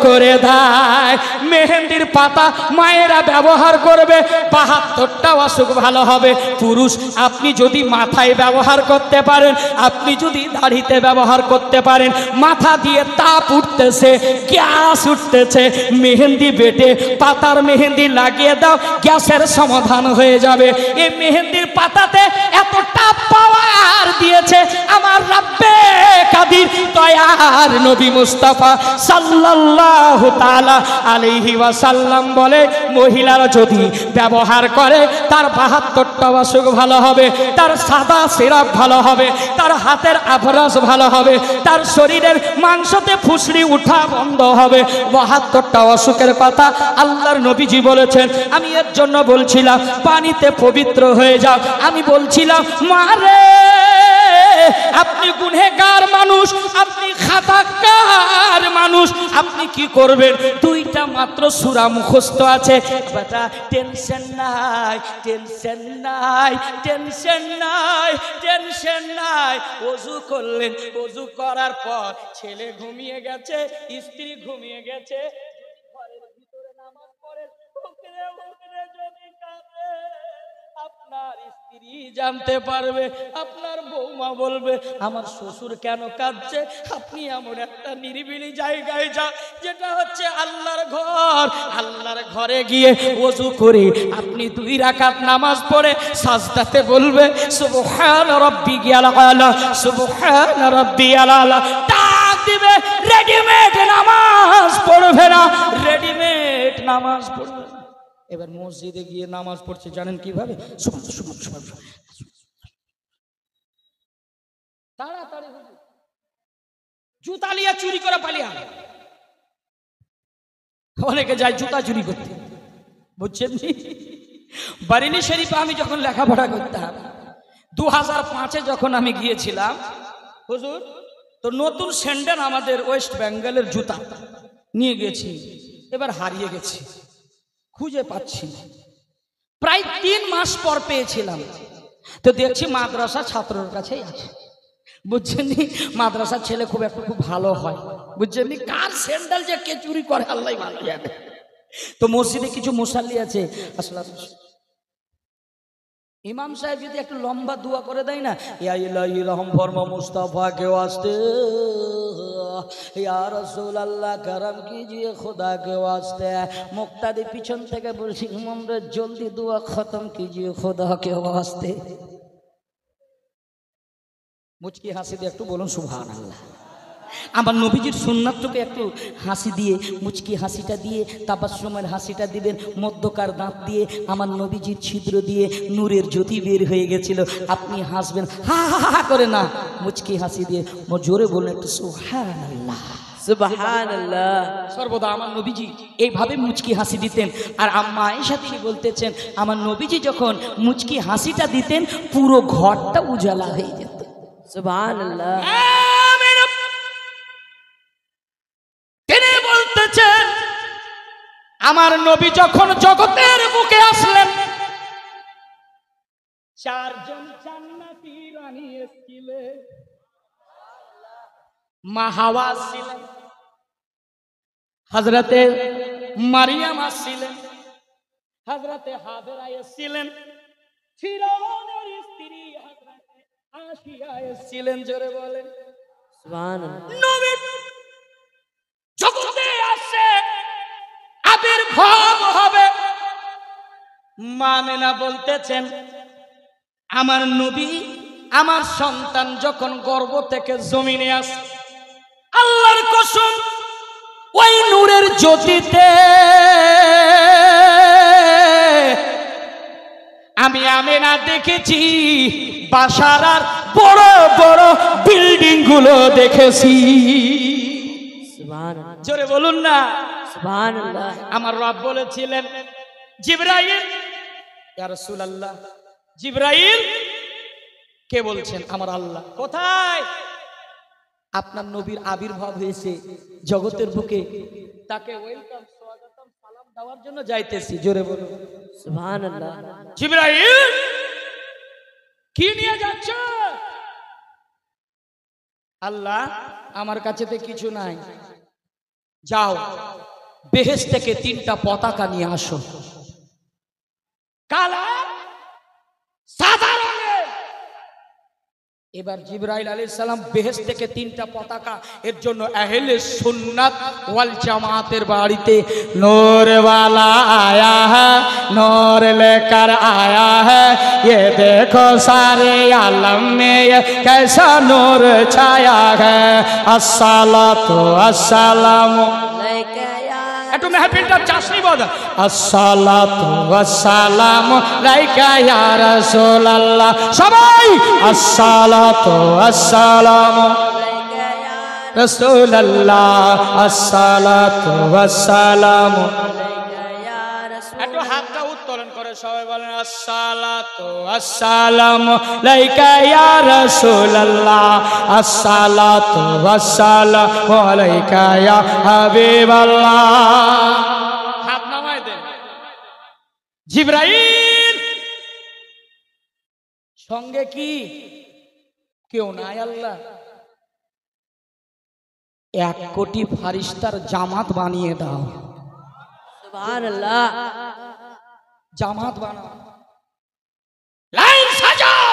করে দেয়। মেহেন্দির পাতা মায়েরা ব্যবহার করবে, 72টা অসুখ ভালো হবে। পুরুষ, আপনি যদি মাথায় ব্যবহার করতে পারেন, আপনি যদি দাড়িতে ব্যবহার করতে পারেন, মাথা দিয়ে তাপ উঠতেছে, গ্যাস উঠতেছে, মেহেন্দি বেটে পাতার মেহেন্দি লাগিয়ে দাও, গ্যাসের সমাধান হয়ে যাবে। এই মেহেন্দির পাতাতে এতটা পাওয়ার দিয়েছে আমার রব্বে কাদির, দয়ার নবী মুস্তাফা সাল্লাল্লাহু তাআলা আলাইহি ওয়াসাল্লাম বলে, মহিলারা যদি ব্যবহার করে, তার 72টা অসুখ ভালো হবে, তার সাদা সিরাপ ভালো হবে, তার হাতের আভরাস ভালো হবে, তার শরীরের মাংসতে ফুসড়ি উঠা বন্ধ হবে। 72টা অসুখের কথা আল্লাহর নবীজি বলেছেন। আমি এর জন্য বলছিলাম, পানিতে পবিত্র হয়ে যাও। আমি বলছিলাম, মারে আপনি গুনহেগার মানুষ, আপনি খাতাকার মানুষ, আপনি কি করবেন? দুইটা মাত্র সূরা মুখস্থ আছে। বেটা টেনশন নাই, টেনশন নাই, টেনশন নাই, টেনশন নাই। ওযু করলেন, ওযু করার পর ছেলে ঘুমিয়ে গেছে, স্ত্রী ঘুমিয়ে গেছে, ঘরের ভিতরে নামাজ পড়ে উঠরে উঠরে যদি কাঁদে, আপনার স্ত্রী জানতে পারবে, আপনার বৌমা বলবে আমার শ্বশুর কেন কাঁদছে। আপনি এমন একটা নিরিবিলি জায়গায় যান যেটা হচ্ছে আল্লাহর ঘর। আল্লাহর ঘরে গিয়ে ওযু করে আপনি 2 রাকাত নামাজ পড়ে সাজদাতে বলবে সুবহান রাব্বিয়াল আলা, সুবহান রাব্বিয়াল আলা। ডাক দিবে, রেডিমেড নামাজ পড়বে না, রেডিমেড নামাজ পড়বে না। এবার মসজিদে গিয়ে নামাজ পড়ছে জানেন কিভাবে? তাড়াতাড়ি জুতা লিয়া চুরি করে পালিয়ে আনে। অনেকে যায় জুতা চুরি করতে, বুঝছেন? বারেলী শরীফে আমি যখন লেখাপড়া করতাম 2005-এ যখন আমি গিয়েছিলাম, হুজুর তো নতুন স্যান্ডেল আমাদের ওয়েস্ট বেঙ্গলের জুতা নিয়ে গেছি, এবার হারিয়ে গেছি, খুঁজে পাচ্ছি না। প্রায় 3 মাস পর পেয়েছিলাম, তো দেখছি মাদ্রাসা ছাত্রের কাছেই আছে, বুঝছেন? মাদ্রাসার ছেলে খুব ভালো হয়, বুঝছেন? কার স্যান্ডেল যে কে চুরি করে আল্লাহ ভালো জানে। তো মসজিদে কিছু মুসাল্লি আছে, আসলে ইমাম সাহেব যদি একটু লম্বা দোয়া করে দেয় না, ইয়া ইলাহি রহম ফরমা মুস্তাফা কে ওয়াস্তে, ইয়া রাসূলুল্লাহ করম কিজিয়ে খুদা কে ওয়াস্তে, মুক্তাদি পিছন থেকে বলছি ইমাম রে জলদি দোয়া খতম কিজিয়ে খুদা কে ওয়াস্তে। মুচকি হাসি দিয়ে একটু বলুন সুবহানাল্লাহ। আমার নবীজির সুন্নাতটাকে একটু হাসি দিয়ে, মুচকি হাসিটা দিয়ে, তাবাসসুমের হাসিটা দিবেন, মধ্যকার দাঁত দিয়ে আমার নবীজির ছিদ্র দিয়ে নূরের জ্যোতি বের হয়ে গেছিল। আপনি হাসবেন হা হা হা করে না, মুচকি হাসি দিয়ে জোরে বলুন একটু সুবহানাল্লাহ, সুবহানাল্লাহ। সর্বদা আমার নবীজি এইভাবে মুচকি হাসি দিতেন। আর আম্মা আয়েশা তিনি বলতেছেন আমার নবীজি যখন মুচকি হাসিটা দিতেন পুরো ঘরটা উজালা হয়ে যেত। সুবহানাল্লাহ। তিনি বলতেছেন আমার নবী যখন জগতের বুকে আসলেন 4 জন জান্নাতি রানী এসেছিলেন। মা হাওয়া ছিলেন, হযরতে মারিয়াম আসছিলেন, হযরতে হাজরা এসেছিলেন, ফিরআউনের স্ত্রী হযরতে আসিয়া এসেছিলেন। জোরে বলেন সুবহানাল্লাহ। নবী জগতে আসে আবির্ভাব হবে। মা আমেনা বলতেছেন আমার নবী আমার সন্তান যখন গর্ভ থেকে জমিনে আসে আল্লাহর কসম ওই নূরের জ্যোতিতে আমি আমেনা দেখেছি, বাসারার বড় বড় বিল্ডিং গুলো দেখেছি। সুবহানাল্লাহ। জোরে বলুন না সুবহানাল্লাহ। আমার রব বলেছিলেন জিবরাইল, ইয়া রাসূলুল্লাহ। জিবরাইল কে বলছেন? আমার আল্লাহ। কোথায়? আপনার নবীর আবির্ভাব হয়েছে জগতের বুকে, তাকে ওয়েলকাম স্বাগতম সালাম দেওয়ার জন্য যাইতেছি। জোরে বলুন সুবহানাল্লাহ। জিবরাইল কি নিয়ে যাচ্ছ? আল্লাহ আমার কাছে তো কিছু নাই, যাও বেহেশত থেকে 3টা পতাকা নিয়ে আসো, কালা সাদা রঙের। এবার জিবরাইল আলাইহিস সালাম বেহেশত থেকে 3টা পতাকা, এর জন্য আহলে সুন্নাত ওয়াল জামাতের বাড়িতে নূর वाला आया है, नूर लेकर आया है, ये देखो सारे आलम में ये कैसा नूर छाया है। अस्सलातु अस्सलामु আলাইকা ইয়া একটু মেহফিলটা চাষনি বাদা। আসসালাতু ওয়াসসালামু আলাইকা ইয়া রাসূলুল্লাহ। সবাই আসসালাতু ওয়াসসালামু আলাইকা ইয়া রাসূলুল্লাহ, আসসালাতু ওয়াসসালামু। আলাইকা ইয়া একটু হাতটা উত্তোলন করে সবাই বলেন আসসালাতু আসসালামু আলাইকা ইয়া রাসূলুল্লাহ, আসসালাতু আসসালামু আলাইকা ইয়া হাবিবাল্লাহ। হাত নামায় দেন। জিবরাইল সঙ্গে কি কেউ নাই আল্লাহ? 1 কোটি ফারিস্তার জামাত বানিয়ে দাও। সুবহানাল্লাহ। জামাত বানাও, লাইন সাজাও।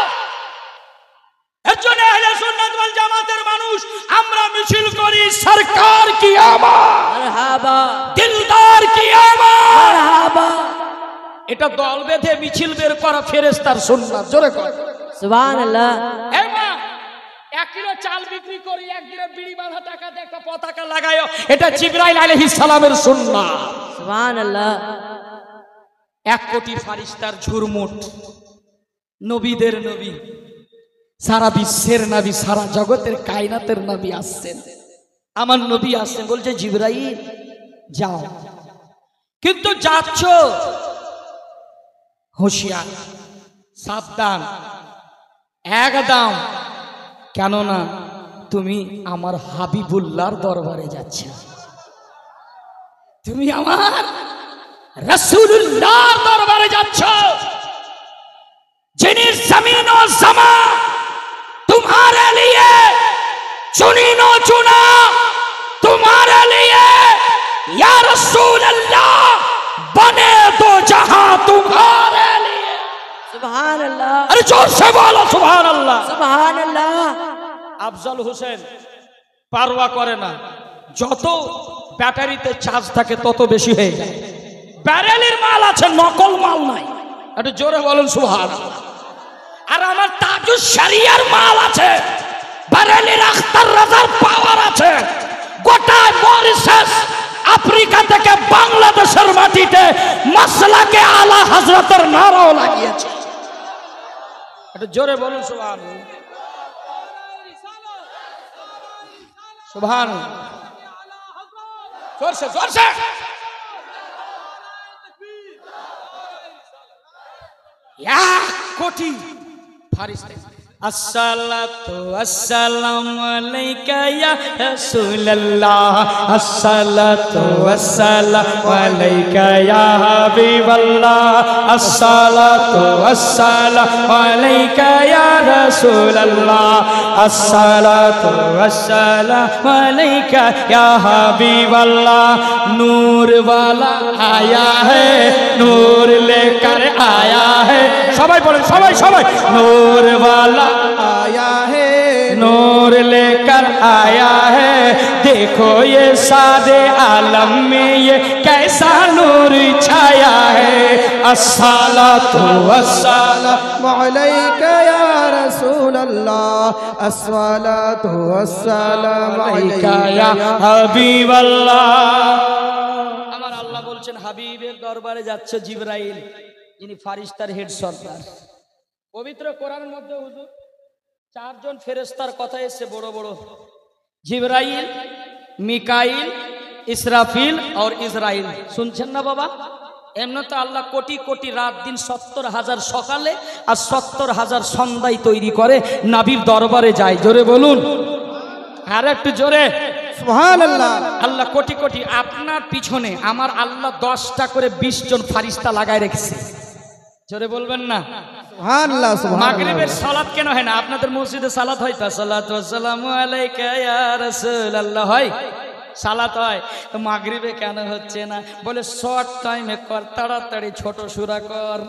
এর জন্য আহলে সুন্নাত ওয়াল জামাতের মানুষ আমরা মিছিল করি সরকার কি আওয়াজ, মারহাবা দিলদার কি আওয়াজ। মারহাবা। এটা দল বেঁধে মিছিল বের করা ফেরেশতার সুন্নাত। জোরে কর সুবহানাল্লাহ। এই মা 1 কিলো চাল বিক্রি করি, 1 কিলো বিড়ি বাঁধা টাকাতে একটা পতাকা লাগায়ও, এটা জিবরাইল আলাইহিস সালামের সুন্নাত। সুবহানাল্লাহ। 1 কোটি ফারিস্তার ঝুরমুট, নবীদের নবী, সারা বিশ্বের নবী, সারা জগতের কায়নাতের নবী আসছেন। আমার নবী আসছেন, বলছে জিবরাইল যাও, কিন্তু যাচ্ছ হুঁশিয়ার, সাবধান, একদম, কেননা তুমি আমার হাবিবুল্লাহর দরবারে যাচ্ছ, তুমি আমার রাসূলুল্লাহর দরবারে যাচ্ছ, যিনি জমিন ও জমা तुम्हारे लिए चुनी नो चुना, तुम्हारे लिए या रसूल अल्लाह बने तो जहां तुम्हारे लिए। सुभानअल्लाह। अरे जोर से बोलो सुभान अल्लाह। सुभानअल्लाह। আফজাল হোসেন পারওয়া করে না, যত ব্যাটারিতে চার্জ থাকে তত বেশি হয়ে যায়। ব্যারেলের মাল আছে, নকল মাল নাই। একটু জোরে বলেন সুবহানাল্লাহ। আর আমার তাজুস শরিয়ার মাল আছে, বারেলির আখতার রাজার পাওয়ার আছে। গোটা মরিশাস আফ্রিকা থেকে বাংলাদেশের মাটিতে মাসলাকে আলা হযরতের নারাও লাগিয়েছে। একটু জোরে বলুন সুবহানাল্লাহ। সুবহানাল্লাহ। জোরসে জোরসে। এক কোটি ফারিস্তা। আসসালাতু আসসালামু আলাইকা ইয়া রাসূলুল্লাহ, আসসালাতু আসসালামু আলাইকা ইয়া হাবিবাল্লাহ, আসসালাতু আসসালামু আলাইকা ইয়া রাসূলুল্লাহ, আসসালাতু আসসালামু আলাইকা ইয়া হাবিবাল্লাহ। নূর वाला आया है, नूर लेकर आया है। সবাই বলেন, সবাই সবাই। नूर वाला आया है, नूर लेकर आया है, देखो ये सारे आलम में ये कैसा नूर छाया है। अस्सलातु वस्सलामु अलैका या रसूल अल्लाह, अस्सलातु वस्सलामु अलैका या हबीब अल्लाह। আমার আল্লাহ বলছেন হাবিবের দরবারে যাচ্ছে জিবরাইল, যিনি ফারিস্তার হেড সর্দার। পবিত্র কোরআনের মধ্যে হুজুর 4 জন ফেরেশতার কথা এসেছে বড় বড়, জিবরাইল, মিকাইল, ইসরাফিল আর ইসরাইল। শুনছেন না বাবা? এমনি তো আল্লাহ কোটি কোটি রাত দিন 70,000 সকালে আর 70,000 সন্ধ্যায় তৈরি করে নবীর দরবারে যায়। জোরে বলুন, আর একটু জোরে সুবহানাল্লাহ। আল্লাহ কোটি কোটি। আপনার পিছনে আমার আল্লাহ 10টা করে 20 জন ফারিস্তা লাগায় রেখেছে। জোরে বলবেন না সুবহানাল্লাহ। মাগরিবের সালাত কেন হয় না? আপনাদের মসজিদে সালাত হয় তো, সালাতু ওয়াসসালামু আলাইকা ইয়া রাসূলুল্লাহ হয়, সালাত হয়, তো মাগরিবে কেন হচ্ছে না? বলে শর্ট টাইমে কর, তাড়াতাড়ি ছোট সূরা কর।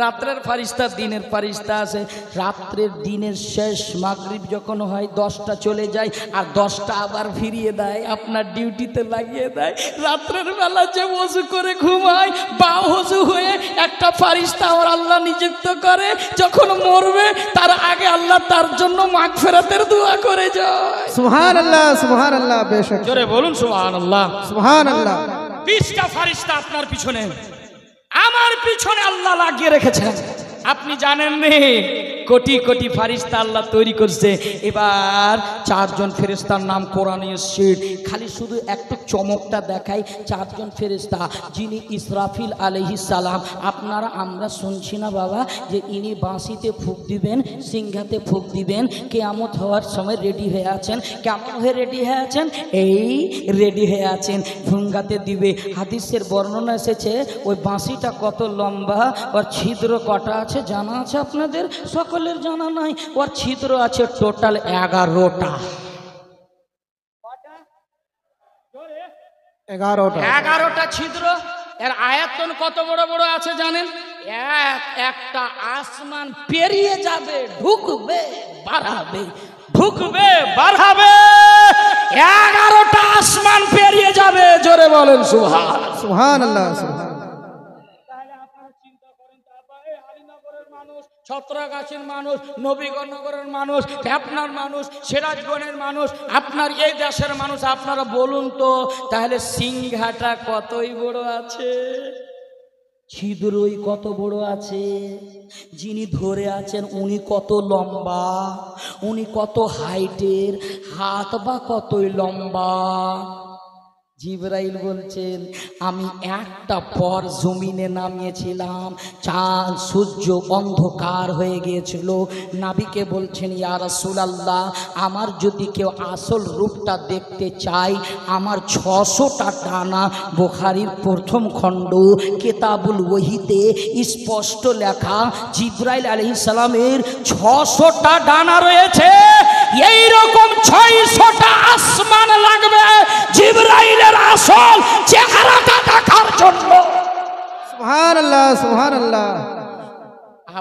রাত্রের ফারিস্তা, দিনের ফারিস্তা আছে। রাত্রের দিনের শেষ মাগরিব যখন হয় 10টা চলে যায়, আর 10টা আবার ফিরিয়ে দেয়, আপনার ডিউটিতে লাগিয়ে দেয়। রাত্রের বেলা যে ওযু করে ঘুমায়, বা ওযু হয়ে একটা ফারিস্তা আর আল্লাহ নিযুক্ত করে, যখন মরবে তার আগে আল্লাহ তার জন্য মাগফিরাতের দোয়া করে যায়। সুবহানাল্লাহ সুবহানাল্লাহ। বেশক জোরে বলুন সুবহানাল্লাহ সুবহানাল্লাহ। 20টা ফারিস্তা আপনার পিছনে, আমার পিছনে আল্লাহ লাগিয়ে রেখেছেন। আপনি জানেন নি কোটি কোটি ফারিস্তা আল্লাহ তৈরি করছে। এবার চারজন ফেরেশতার নাম কোরআনে এসেছে। খালি শুধু একটু চমকটা দেখাই, চারজন ফেরেশতা যিনি ইসরাফিল আলাইহিস সালাম। আপনারা আমরা শুনছি না বাবা যে ইনি বাঁশিতে ফুঁক দিবেন, সিংহাতে ফুঁক দিবেন, কিয়ামত হওয়ার সময় রেডি হয়ে আছেন। কেমন হয়ে রেডি হয়ে আছেন? এই রেডি হয়ে আছেন, ফুঙ্গাতে দিবে। হাদিসের বর্ণনা এসেছে ওই বাঁশিটা কত লম্বা, ওর ছিদ্র কটা আছে জানা আছে আপনাদের? সকলের জানা নাই। ওর ছিদ্র আছে টোটাল 11টা। 11টা ছিদ্র। এর আয়তন কত বড় বড় আছে জানেন? একটা আসমান পেরিয়ে যাবে, ঢুকবে বাড়াবে, ঢুকবে বাড়াবে। 11টা আসমান পেরিয়ে যাবে। জোরে বলেন সুবহানাল্লাহ। সুবহানাল্লাহ। তাহলে আপনারা চিন্তা করেন, আলীনগরের মানুষ, ছত্রাগাছির মানুষ, নবীগঞ্জনগরের মানুষ, আপনার মানুষ, সিরাজগঞ্জের মানুষ, আপনার এই দেশের মানুষ, আপনারা বলুন তো তাহলে সিংহাটা কতই বড় আছে, ছিদ্রই কত বড় আছে, যিনি ধরে আছেন উনি কত লম্বা, উনি কত হাইটের, হাত বা কতই লম্বা। জিবরাইল বলছেন আমি একটা পর জমিনে নামিয়েছিলাম, চাঁদ সূর্য অন্ধকার হয়ে গিয়েছিল। নাবিকে বলছেন ইয়া রাসূলুল্লাহ, আমার যদি কেউ আসল রূপটা দেখতে চায়, আমার 600টা ডানা। বুখারীর প্রথম খণ্ড কিতাবুল ওহীতে স্পষ্ট লেখা জিবরাইল আলাইহিস সালামের 600টা ডানা রয়েছে। এই রকম 600টা আসমান লাগবে জিবরাইলের আসল চেহারাটা দেখার জন্য। সুবহানাল্লাহ সুবহানাল্লাহ।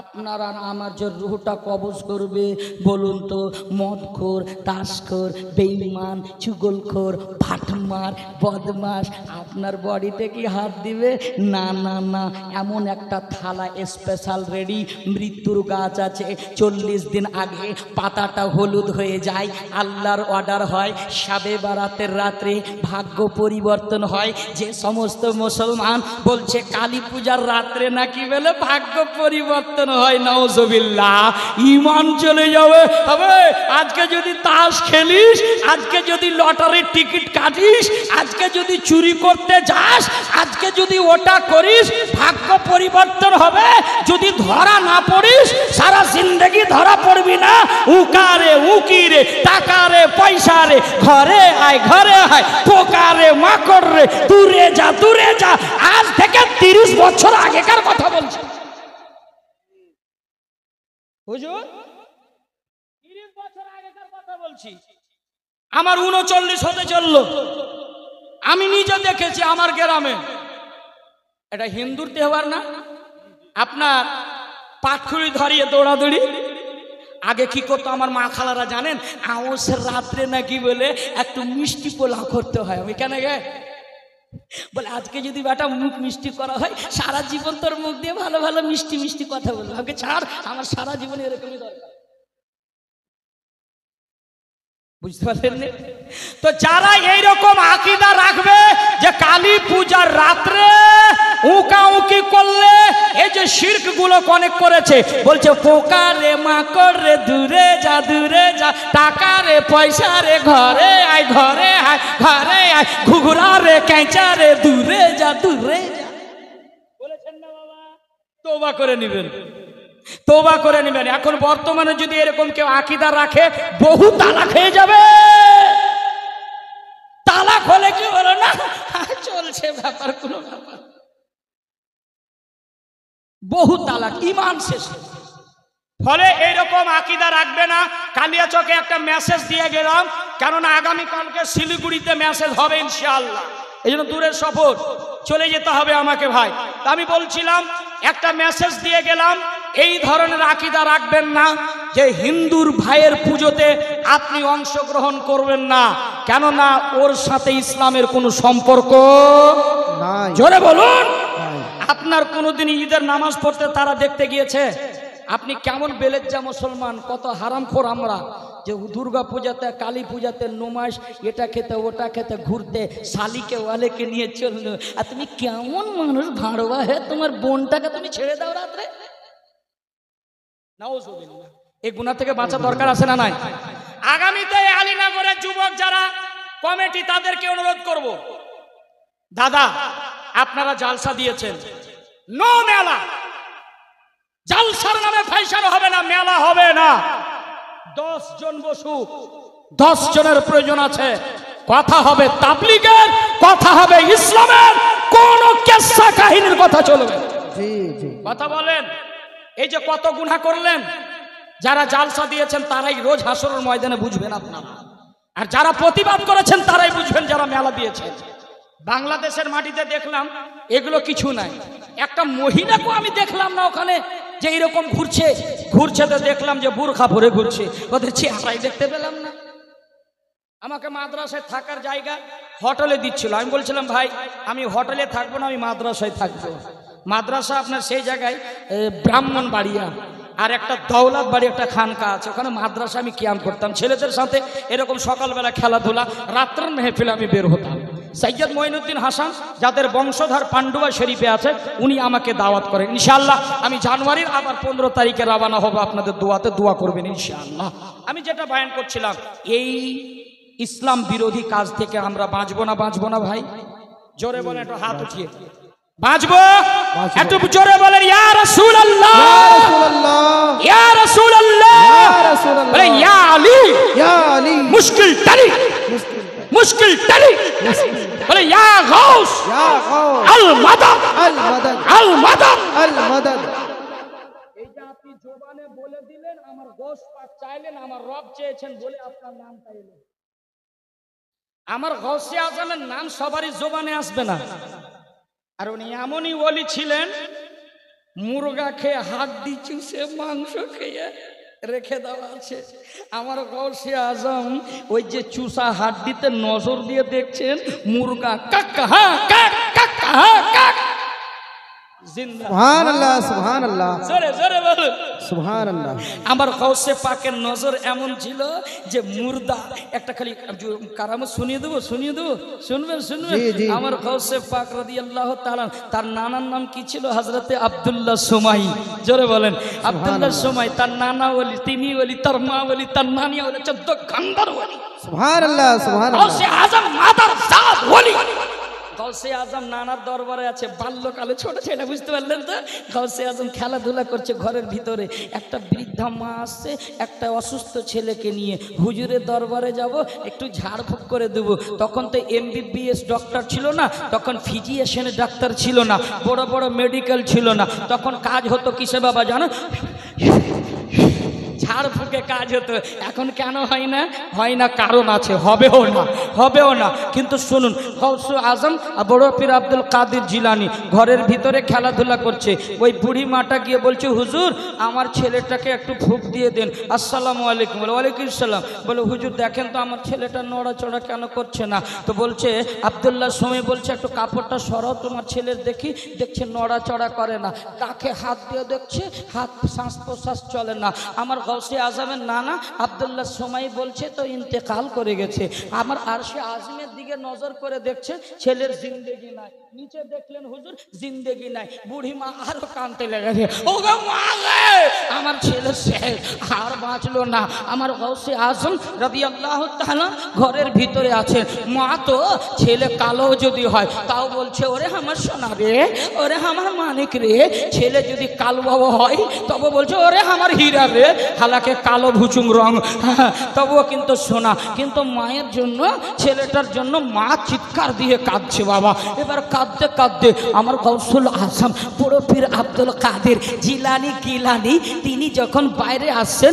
আপনার আর আমার যে রুহটা কবজ করবে বলুন তো, মদখোর, তাসখোর, বেঈমান, চুগলখোর, ফাটমার, বদমাস আপনার বডিতে কি হাত দিবে? না না না। এমন একটা থালা স্পেশাল রেডি, মৃত্যুর গাছ আছে, 40 দিন আগে পাতাটা হলুদ হয়ে যায়, আল্লাহর অর্ডার হয়, শাবে বারাতের রাত্রে ভাগ্য পরিবর্তন হয়। যে সমস্ত মুসলমান বলছে কালী পূজার রাত্রে নাকি বলে ভাগ্য পরিবর্তন হয়, নাউজুবিল্লাহ, ঈমান চলে যাবে। তবে আজকে যদি তাস খেলিস, আজকে যদি লটারির টিকিট কাটিস, আজকে যদি চুরি করতে যাস, আজকে যদি ওটা করিস, ভাগ্য পরিবর্তন হবে। যদি ধরা না পড়িস সারা জিন্দেগি ধরা পড়বি না। উকারে উকিরে, টাকারে পয়সারে, ঘরে আয় ঘরে আয়, পোকারে মাকড় রে, দূরে যা দূরে যা। আজ থেকে 30 বছর আগেকার কথা বলছি হুজুর, 30 বছর আগেকার কথা বলছি। আমার 39 হতে চলল। আমি নিজে দেখেছি আমার গ্রামে, এটা হিন্দুর তেওহার না, আপনার পাটখুড়ি ধরিয়ে দৌড়াদৌড়ি। আগে কি করতো আমার মা খালারা জানেন? আউসের রাত্রে নাকি বলে একটু মিষ্টি পোলাও করতে হয়। আমি কেন গে বলে আজকে যদি বেটা মুখ মিষ্টি করা হয়, সারা জীবন তোর মুখ দিয়ে ভালো ভালো মিষ্টি মিষ্টি কথা বলবো। আমাকে ছাড়, আমার সারা জীবন এরকমই দরকার। বুঝতে পারলেন? তো যারা এইরকম আকীদা রাখবে যে কালী পূজার রাত্রে উকা উকি করলে এই যে শিরক গুলো অনেক করেছে, বলছে পোকা রে মাকড় রে, দূরে যা দূরে যা, টাকা রে পয়সা রে, ঘরে আয় ঘরে আয় ঘরে আয়, ঘুঘুরা রে কেঁচা রে, দূরে যা দূরে যা। বলেছেন না বাবা? তওবা করে নেবেন, তওবা করে নেবেন। এখন বর্তমানে যদি এরকম কেউ আকীদা রাখে, বহু তালাক হয়ে যাবে। তালাক হলে কি হলো না, চলছে ব্যাপার, কোনো ব্যাপার, বহু তালাক, ঈমান শেষ। ফলে এইরকম আকীদা রাখবে না। কালিয়াচকে একটা মেসেজ দিয়ে গেলাম, কেননা আগামীকালকে শিলিগুড়িতে মেসেজ হবে ইনশাআল্লাহ। এই জন্য দূরের সফর, চলে যেতে হবে আমাকে ভাই। তা আমি বলছিলাম একটা মেসেজ দিয়ে গেলাম, এই ধরনের আকীদা রাখবেন না যে হিন্দুর ভাইয়ের পুজোতে আপনি অংশগ্রহণ করবেন না, কেননা ওর সাথে ইসলামের কোনো সম্পর্ক নাই। জোরে বলুন। আপনার কোনোদিন ঈদের নামাজ পড়তে তারা দেখতে গিয়েছে? আপনি কেমন বেলেজ্জা মুসলমান, কত হারামখোর আমরা, যে দুর্গা পূজাতে কালী পূজাতে নমাজ এটা খেতে ওটা খেতে ঘুরতে, শালিকে ওয়ালেকে নিয়ে চললো। আর তুমি কেমন মানুষ ভাঁড়বা হে, তোমার বোনটাকে তুমি ছেড়ে দাও রাত্রে। নাউজুবিল্লাহ। এই গুনাহ থেকে বাঁচা দরকার আছে না নাই? আগামীতে আলীনগরের যুবক যারা কমিটি তাদেরকে অনুরোধ করব, দাদা আপনারা জালসা দিয়েছেন, নো মেলা, জালসার নামে ফাইসার হবে না, মেলা হবে না। 10 জন বসু, 10 জনের প্রয়োজন আছে। কথা হবে তাবলীগের, কথা হবে ইসলামের, কোন কিসসা কাহিনীর কথা চলবে। জি জি কথা বলেন। এই যে কত গুনাহ করলেন, যারা জালসা দিয়েছেন তারাই রোজ হাসরের ময়দানে বুঝবেন আপনারা, আর যারা প্রতিবাদ করেছেন তারাই বুঝবেন যারা মেলা দিয়েছেন। বাংলাদেশের মাটিতে দেখলাম এগুলো কিছু নাই। একটা মহিলাকে আমি দেখলাম না ওখানে যে এরকম ঘুরছে, তো দেখলাম যে বুরখা পরে ঘুরছে, ওদের চেহারাই দেখতে পেলাম না। আমাকে মাদ্রাসায় থাকার জায়গা হোটেলে দিচ্ছিল, আমি বলছিলাম ভাই আমি হোটেলে থাকবো না, আমি মাদ্রাসায় থাকবো। মাদ্রাসা আপনার সেই জায়গায় ব্রাহ্মণবাড়িয়া, আর একটা দৌলত বাড়ি একটা খানকা আছে, ওখানে মাদ্রাসা আমি কিয়াম করতাম ছেলেদের সাথে, এরকম সকালবেলা খেলাধুলা, রাত্রের মেহফিলে আমি বের হতাম। সৈয়দ মঈনুদ্দিন হাসান যাদের বংশধর পান্ডুয়া শরীফে আছে, উনি আমাকে দাওয়াত করেন। ইনশাআল্লাহ আমি জানুয়ারির আবার 15 তারিখে রওনা হব, আপনাদের দোয়াতে দোয়া করবেন ইনশাআল্লাহ। আমি যেটা বয়ান করছিলাম, এই ইসলাম বিরোধী কাজ থেকে আমরা বাঁচবো না ভাই? জোরে বলেন, একটু হাত উঠিয়ে বাঁচবো, একটু জোরে বলেন ইয়া রাসূলুল্লাহ, ইয়া রাসূলুল্লাহ, বলে ইয়া আলী, ইয়া আলী, মুশকিল টালি, বলে ইয়া গাউস, ইয়া গাউস, আল মাদাদ, আল মাদাদ, আল মাদাদ, আল মাদাদ। এই যে আপনি জবানে বলে দিলেন, আমার গোশ পাক চাইলেন, আমার রব চেয়েছেন বলে আপনার নামটা এলো। আমার গৌসে আজমের নাম সবারই জবানে আসবে না। আর উনি এমনই ওলি ছিলেন, মুরগা খেয়ে হাড্ডি চুষে মাংস খেয়ে রেখে দেওয়া আছে। আমার গৌসে আজম ওই যে চুষা হাড্ডিতে নজর দিয়ে দেখছেন, মুরগা কাকা হা কাক, কাকা হা কাক, জিন্দা। সুবহানাল্লাহ, সুবহানাল্লাহ, জোরে জোরে বলুন সুবহানাল্লাহ। আমার গৌসে পাকের নজর এমন ছিল যে মুর্দা একটা খালি কারামত শুনিয়ে দেবো, শুনবেন। জি, জি। আমার গৌসে পাক রাদিয়াল্লাহু তাআলা, তার নানার নাম কি ছিল? হযরতে আব্দুল্লাহ সুমাই। জোরে বলেন আব্দুল্লাহ সুমাই। তার নানা ওলি, তিনি ওলি, তার মা ওলি, তার নানি ওলি, 14 খানদার ওলি। সুবহানাল্লাহ, সুবহানাল্লাহ। গৌসে আজম মাদার জাত ওলি। গৌসে আজম নানার দরবারে আছে, বাল্যকালে ছোট ছেলে, বুঝতে পারলেন তো? গৌসে আজম খেলাধুলা করছে ঘরের ভিতরে, একটা বৃদ্ধা মা আসছে একটা অসুস্থ ছেলেকে নিয়ে, হুজুরের দরবারে যাব, একটু ঝাড়ফুঁক করে দেব। তখন তো MBBS ডক্টর ছিল না, তখন ফিজিশিয়ানের ডাক্তার ছিল না, বড় বড় মেডিকেল ছিল না, তখন কাজ হতো কিসে বাবা জানো? ঝাড়ফুঁকে কাজ হতো। এখন কেন হয় না? কারণ আছে, হবেও না। কিন্তু শুনুন, গৌসে আজম বড় পীর আব্দুল কাদের জিলানী ঘরের ভিতরে খেলাধুলা করছে। ওই বুড়ি মাটা গিয়ে বলছে, হুজুর আমার ছেলেটাকে একটু ফুঁক দিয়ে দেন। আসসালামু আলাইকুম। বলে ওয়ালাইকুম সালাম। বলে হুজুর দেখেন তো আমার ছেলেটা নড়াচড়া কেন করছে না? তো বলছে আব্দুল্লাহ সময় বলছে, একটু কাপড়টা সরাও তোমার ছেলের, দেখছে নড়াচড়া করে না, কাকে হাত দিয়ে দেখছে, হাত শ্বাস প্রশ্বাস চলে না। আমার গৌসে আজমের নানা আব্দুল্লাহ সোমাই বলছে তো ইন্তেকাল করে গেছে। আমার আরশে আজমের দিকে নজর করে দেখছে, ছেলের জিন্দেগি নাই। নিচে দেখলেন হুজুর জিন্দেগি নাই। বুড়ি মা আরো কাঁদতে লেগেছে, ও গো মা রে, আমার ছেলে শেষ, আর বাঁচলো না। আমার গৌসে আজম রাদিয়াল্লাহু তাআলা ঘরের ভিতরে আছে। মা তো ছেলে কালো যদি হয় তাও বলছে, ওরে আমার সোনা রে, ওরে আমার মানিক রে। ছেলে যদি কালো হয় তবে বলছে, ওরে আমার হীরা রে। হালাকে কালো ভুচুং রং, তবুও কিন্তু সোনা। কিন্তু মায়ের জন্য, ছেলেটার জন্য মা চিৎকার দিয়ে কাঁদছে বাবা। এবার কাঁদতে কাঁদতে আমার গৌসুল আজম বড় পীর আব্দুল কাদের জিলানী গিলানী তিনি যখন বাইরে আসছেন,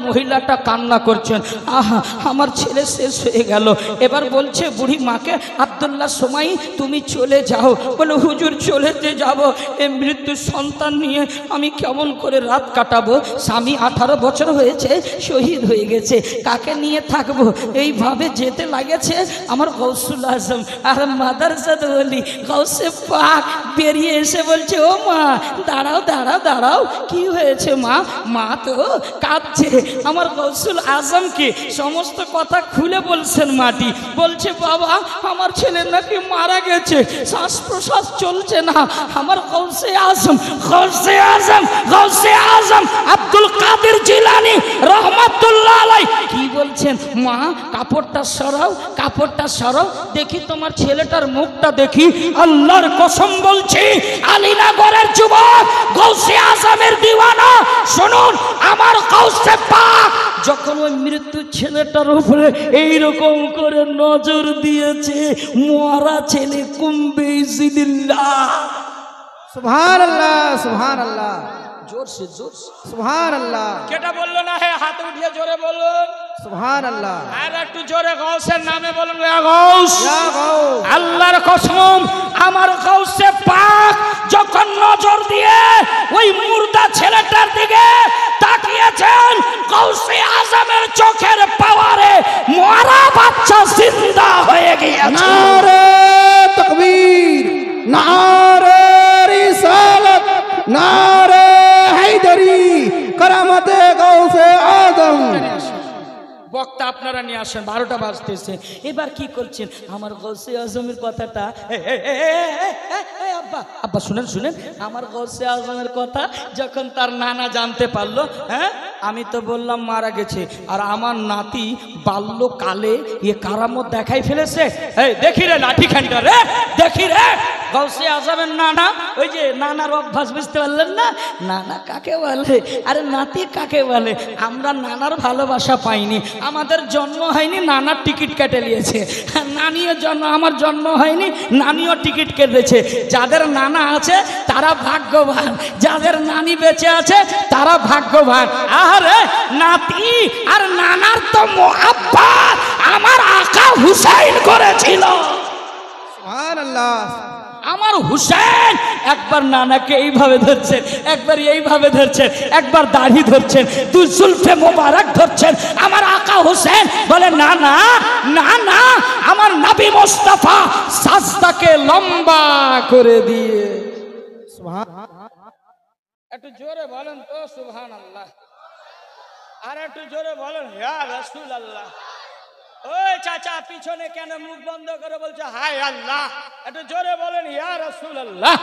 মহিলাটা কান্না করছেন, আহা আমার ছেলে শেষ হয়ে গেল। এবার বলছে বুড়ি মাকে, আব্দুল্লাহ সোমাই তুমি চলে যাও। বলে হুজুর চলেতে যাব, এই মৃত্যু সন্তান নিয়ে আমি কেমন করে রাত কাটাবো? স্বামী 18 বছর হয়েছে, শহীদ হয়ে গেছে, কাকে নিয়ে থাকবো? এইভাবে যেতে লাগেছে। আমার আমার গৌসুল আজম আর মাদারসাদ ওলি গৌসে পাক বেরিয়ে এসে বলছে, ও মা দাঁড়াও দাঁড়াও দাঁড়াও, কি হয়েছে মা? মা তো কাঁদছে। আমার গৌসুল আজমকে সমস্ত কথা খুলে বলছেন মাটি। বলছে, বাবা আমার ছেলে নাকি মারা গেছে, শ্বাস প্রশ্বাস চলছে না। আমার গৌসে আজম গৌসে আজম গৌসে আজম আব্দুল কাদের জিলানী রহমাতুল্লাহ আলাইহি কি বলছেন, মা কাপড়টা সরাও, কাপড়টা সরাও, দেখি তোমার ছেলেটার মুখটা দেখি। আল্লাহর কসম বলছি, আলীনগরের যুবক গৌসে আজমের দিওয়ানা, শুনুন আমার গৌসে পাক যখন ওই মৃত্যু ছেলেটার উপরে এইরকম করে নজর দিয়েছে, মরা ছেলে কুম্বে ইজিদিল্লাহ। সুবহানাল্লাহ সুবহানাল্লাহ জোরসে জোরসে সুবহানাল্লাহ। কেটা বললো না? হে হাত উঠিয়ে জোরে বলুন সুবহানাল্লাহ। আর একটু জোরে গৌসের নামে বলুন, ইয়া গৌস। ইয়া গৌস। আল্লাহর কসম আমার গৌসে পাক যখন নজর দিয়ে ওই মুর্দা ছেলেটার দিকে তাকিয়েছেন, গৌসে আজমের চোখের পাওয়ারে মরা বাচ্চা জিন্দা হয়ে গিয়েছে। নারে তাকবীর, নারে রিসালাত, নারে হায়দারি, কারামাতে গৌসে আজম। বক্তা আপনারা নিয়ে আসেন, 12টা বাজতেছে। এবার কি করছেন? আমার গৌসে আজমের কথাটা আব্বা আব্বা শুনেন শুনেন, আমার গৌসে আজমের কথা যখন তার নানা জানতে পারলো, হ্যাঁ আমি তো বললাম মারা গেছে, আর আমার নাতি বাল্যকালে এ কারামত দেখাই ফেলেছে। এই দেখি রে লাঠি খানটা রে, দেখি রে। গৌসে আজমের নানা, ওই যে নানার অভ্যাস বুঝতে পারলেন না? নানা কাকে বলে, আরে নাতি কাকে বলে। আমরা নানার ভালোবাসা পাইনি, আমাদের জন্ম হয়নি, নানার টিকিট কেটে নিয়েছে। নানিও জন্ম, আমার জন্ম হয়নি, নানিও টিকিট কেটেছে। যাদের নানা আছে তারা ভাগ্যবান, যাদের নানি বেঁচে আছে তারা ভাগ্যবান। আরে নাতি আর নানার তো মোহাব্বত আমার আকা হুসাইন করেছিল। সুবহানাল্লাহ। আমার হুসেন একবার নানাকে এইভাবে ধরছেন, একবার এইভাবে ধরছেন, একবার দাড়ি ধরছেন, দুই জুলফে মোবারক ধরছেন। আমার আকা হুসেন বলে, না না না না, আমার নবী মুস্তাফা সাজদাকে লম্বা করে দিয়ে। একটু জোরে বলেন তো সুবহানাল্লাহ, আর একটু জোরে বলেন ইয়া রাসূলুল্লাহ। ওই চাচা পিছনে কেন মুখ বন্ধ করে বলছে হায় আল্লাহ? একটু জোরে বলেন ইয়া রাসূলুল্লাহ।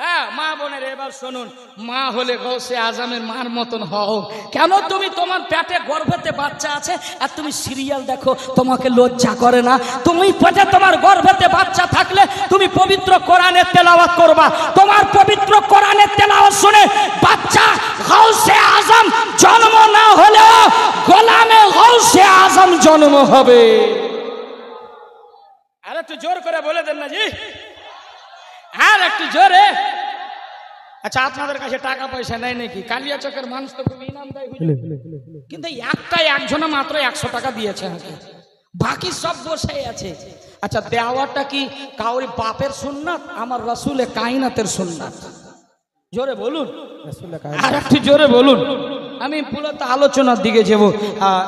হ্যাঁ মা বোনের এবার শুনুন, মা হলে গৌসে আজমের মার মতন হও। কেন? তুমি তোমার পেটে গর্ভেতে বাচ্চা আছে আর তুমি সিরিয়াল দেখো, তোমাকে লজ্জা করে না? তুমি পেটে তোমার গর্ভেতে বাচ্চা থাকলে তুমি পবিত্র কোরআনের তেলাওয়াত করবা। তোমার পবিত্র কোরআনের তেলাওয়াত শুনে বাচ্চা গৌসে আজম জন্ম না হলেও গোলামে গৌসে আজম জন্ম হবে। আর একটু জোর করে বলে দেন না জি, আর একটু জোরে। আচ্ছা আপনাদের কাছে টাকা পয়সা নেই নাকি? কালিয়া চকের মানুষ তো খুব ইনাম দেয়, কিন্তু একজনে মাত্র 100 টাকা দিয়েছে আমাকে, বাকি সব বসে আছে। আচ্ছা দেওয়াটা কি কাউরি বাপের সুন্নাত? আমার রাসূলে কায়নাতের সুন্নাত। জোরে বলুন, আর একটু জোরে বলুন। আমি পুরোটা আলোচনার দিকে যাব,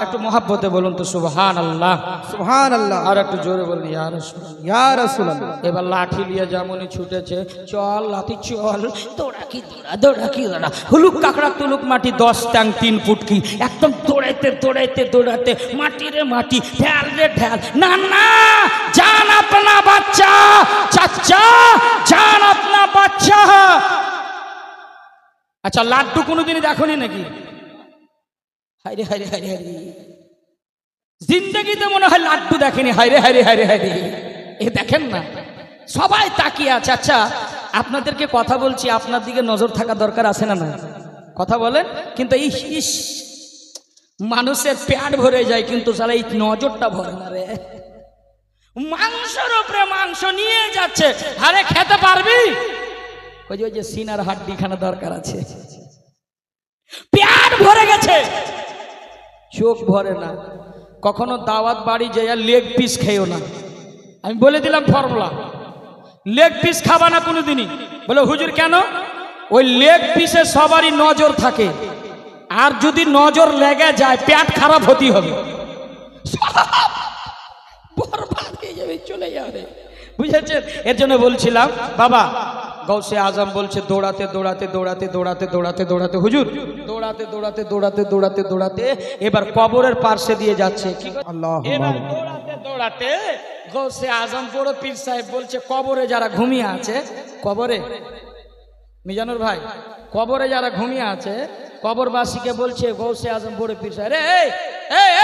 একটু মহাব্বতে বলুন তো সুবহানাল্লাহ সুবহানাল্লাহ। আর একটু জোরে বলুন ইয়া রাসূলুল্লাহ ইয়া রাসূলুল্লাহ। এবার লাঠি নিয়ে যেমনই ছুটেছে, চল লাঠি চল, দৌড়া কি দৌড়া, দৌড়া কি দৌড়া, হুলুক কাকড়া তুলুক মাটি, 10 ট্যাং 3 ফুটকি, একদম দৌড়াইতে দৌড়াইতে দৌড়াতে মাটি রে মাটি, ঢাল রে ঢাল। না না, জান আপনা বাচ্চা, চাচা জান আপনা বাচ্চা। আচ্ছা লাড্ডু কোনোদিনই দেখোনি নাকি? হায়রে হায়রে হায়রে হায়রে, জিন্দগিতে মনে হয় লাড্ডু দেখেনি। হায়রে হায়রে হায়রে হায়রে, এ দেখেন না, সবাই তাকিয়ে আছে। আচ্ছা আপনাদেরকে কথা বলছি, আপনার দিকে নজর থাকা দরকার আছে না? না কথা বলেন। কিন্তু এই মানুষের পেট ভরে যায়, কিন্তু সারা এই নজরটা ভরে না রে। মাংসের উপরে মাংস নিয়ে যাচ্ছে, আরে খেতে পারবি? ওই যে সিনার হাড্ডি খানা দরকার আছে, পেট ভরে গেছে, চোখ ভরে না। কখনো দাওয়াত বাড়ি যাইয়া লেগ পিস খেয়েও না। আমি বলে দিলাম ফর্মুলা, লেগ পিস খাবা না কোনোদিনই। বলে হুজুর কেন? ওই লেগ পিসে সবারই নজর থাকে, আর যদি নজর লেগে যায় পেট খারাপ হতে হবে। চলে যাবে, বুঝেছেন? এর জন্য বলছিলাম বাবা, গৌসে আজম বলছে দৌড়াতে দৌড়াতে দৌড়াতে দৌড়াতে দৌড়াতে দৌড়াতে হুজুর দৌড়াতে দৌড়াতে দৌড়াতে দৌড়াতে দৌড়াতে এবার কবরের পার্শ্বে দিয়ে যাচ্ছে। কি এবার দৌড়াতে দৌড়াতে গৌসে আজম বড় পীর সাহেব বলছে কবরে যারা ঘুমিয়ে আছে, কবরে মিজানুর ভাই, কবরে যারা ঘুমিয়ে আছে কবরবাসীকে বলছে গৌসে আজম বড় পীর সাহেব,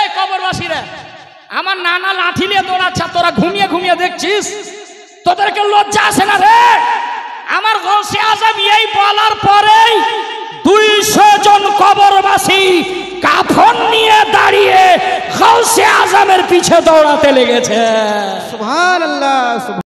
এই কবরবাসীরা, আমার নানা লাঠি নিয়ে দৌড়াচ্ছে, তোরা ঘুমিয়ে ঘুমিয়ে দেখছিস, তোদেরকে লজ্জা আসে না রে? আমার গৌসে আজম এই বলার পরেই 200 জন কবরবাসী কাফন নিয়ে দাঁড়িয়ে গৌসে আজমের পিছে দৌড়াতে লেগেছে। সুবহানাল্লাহ।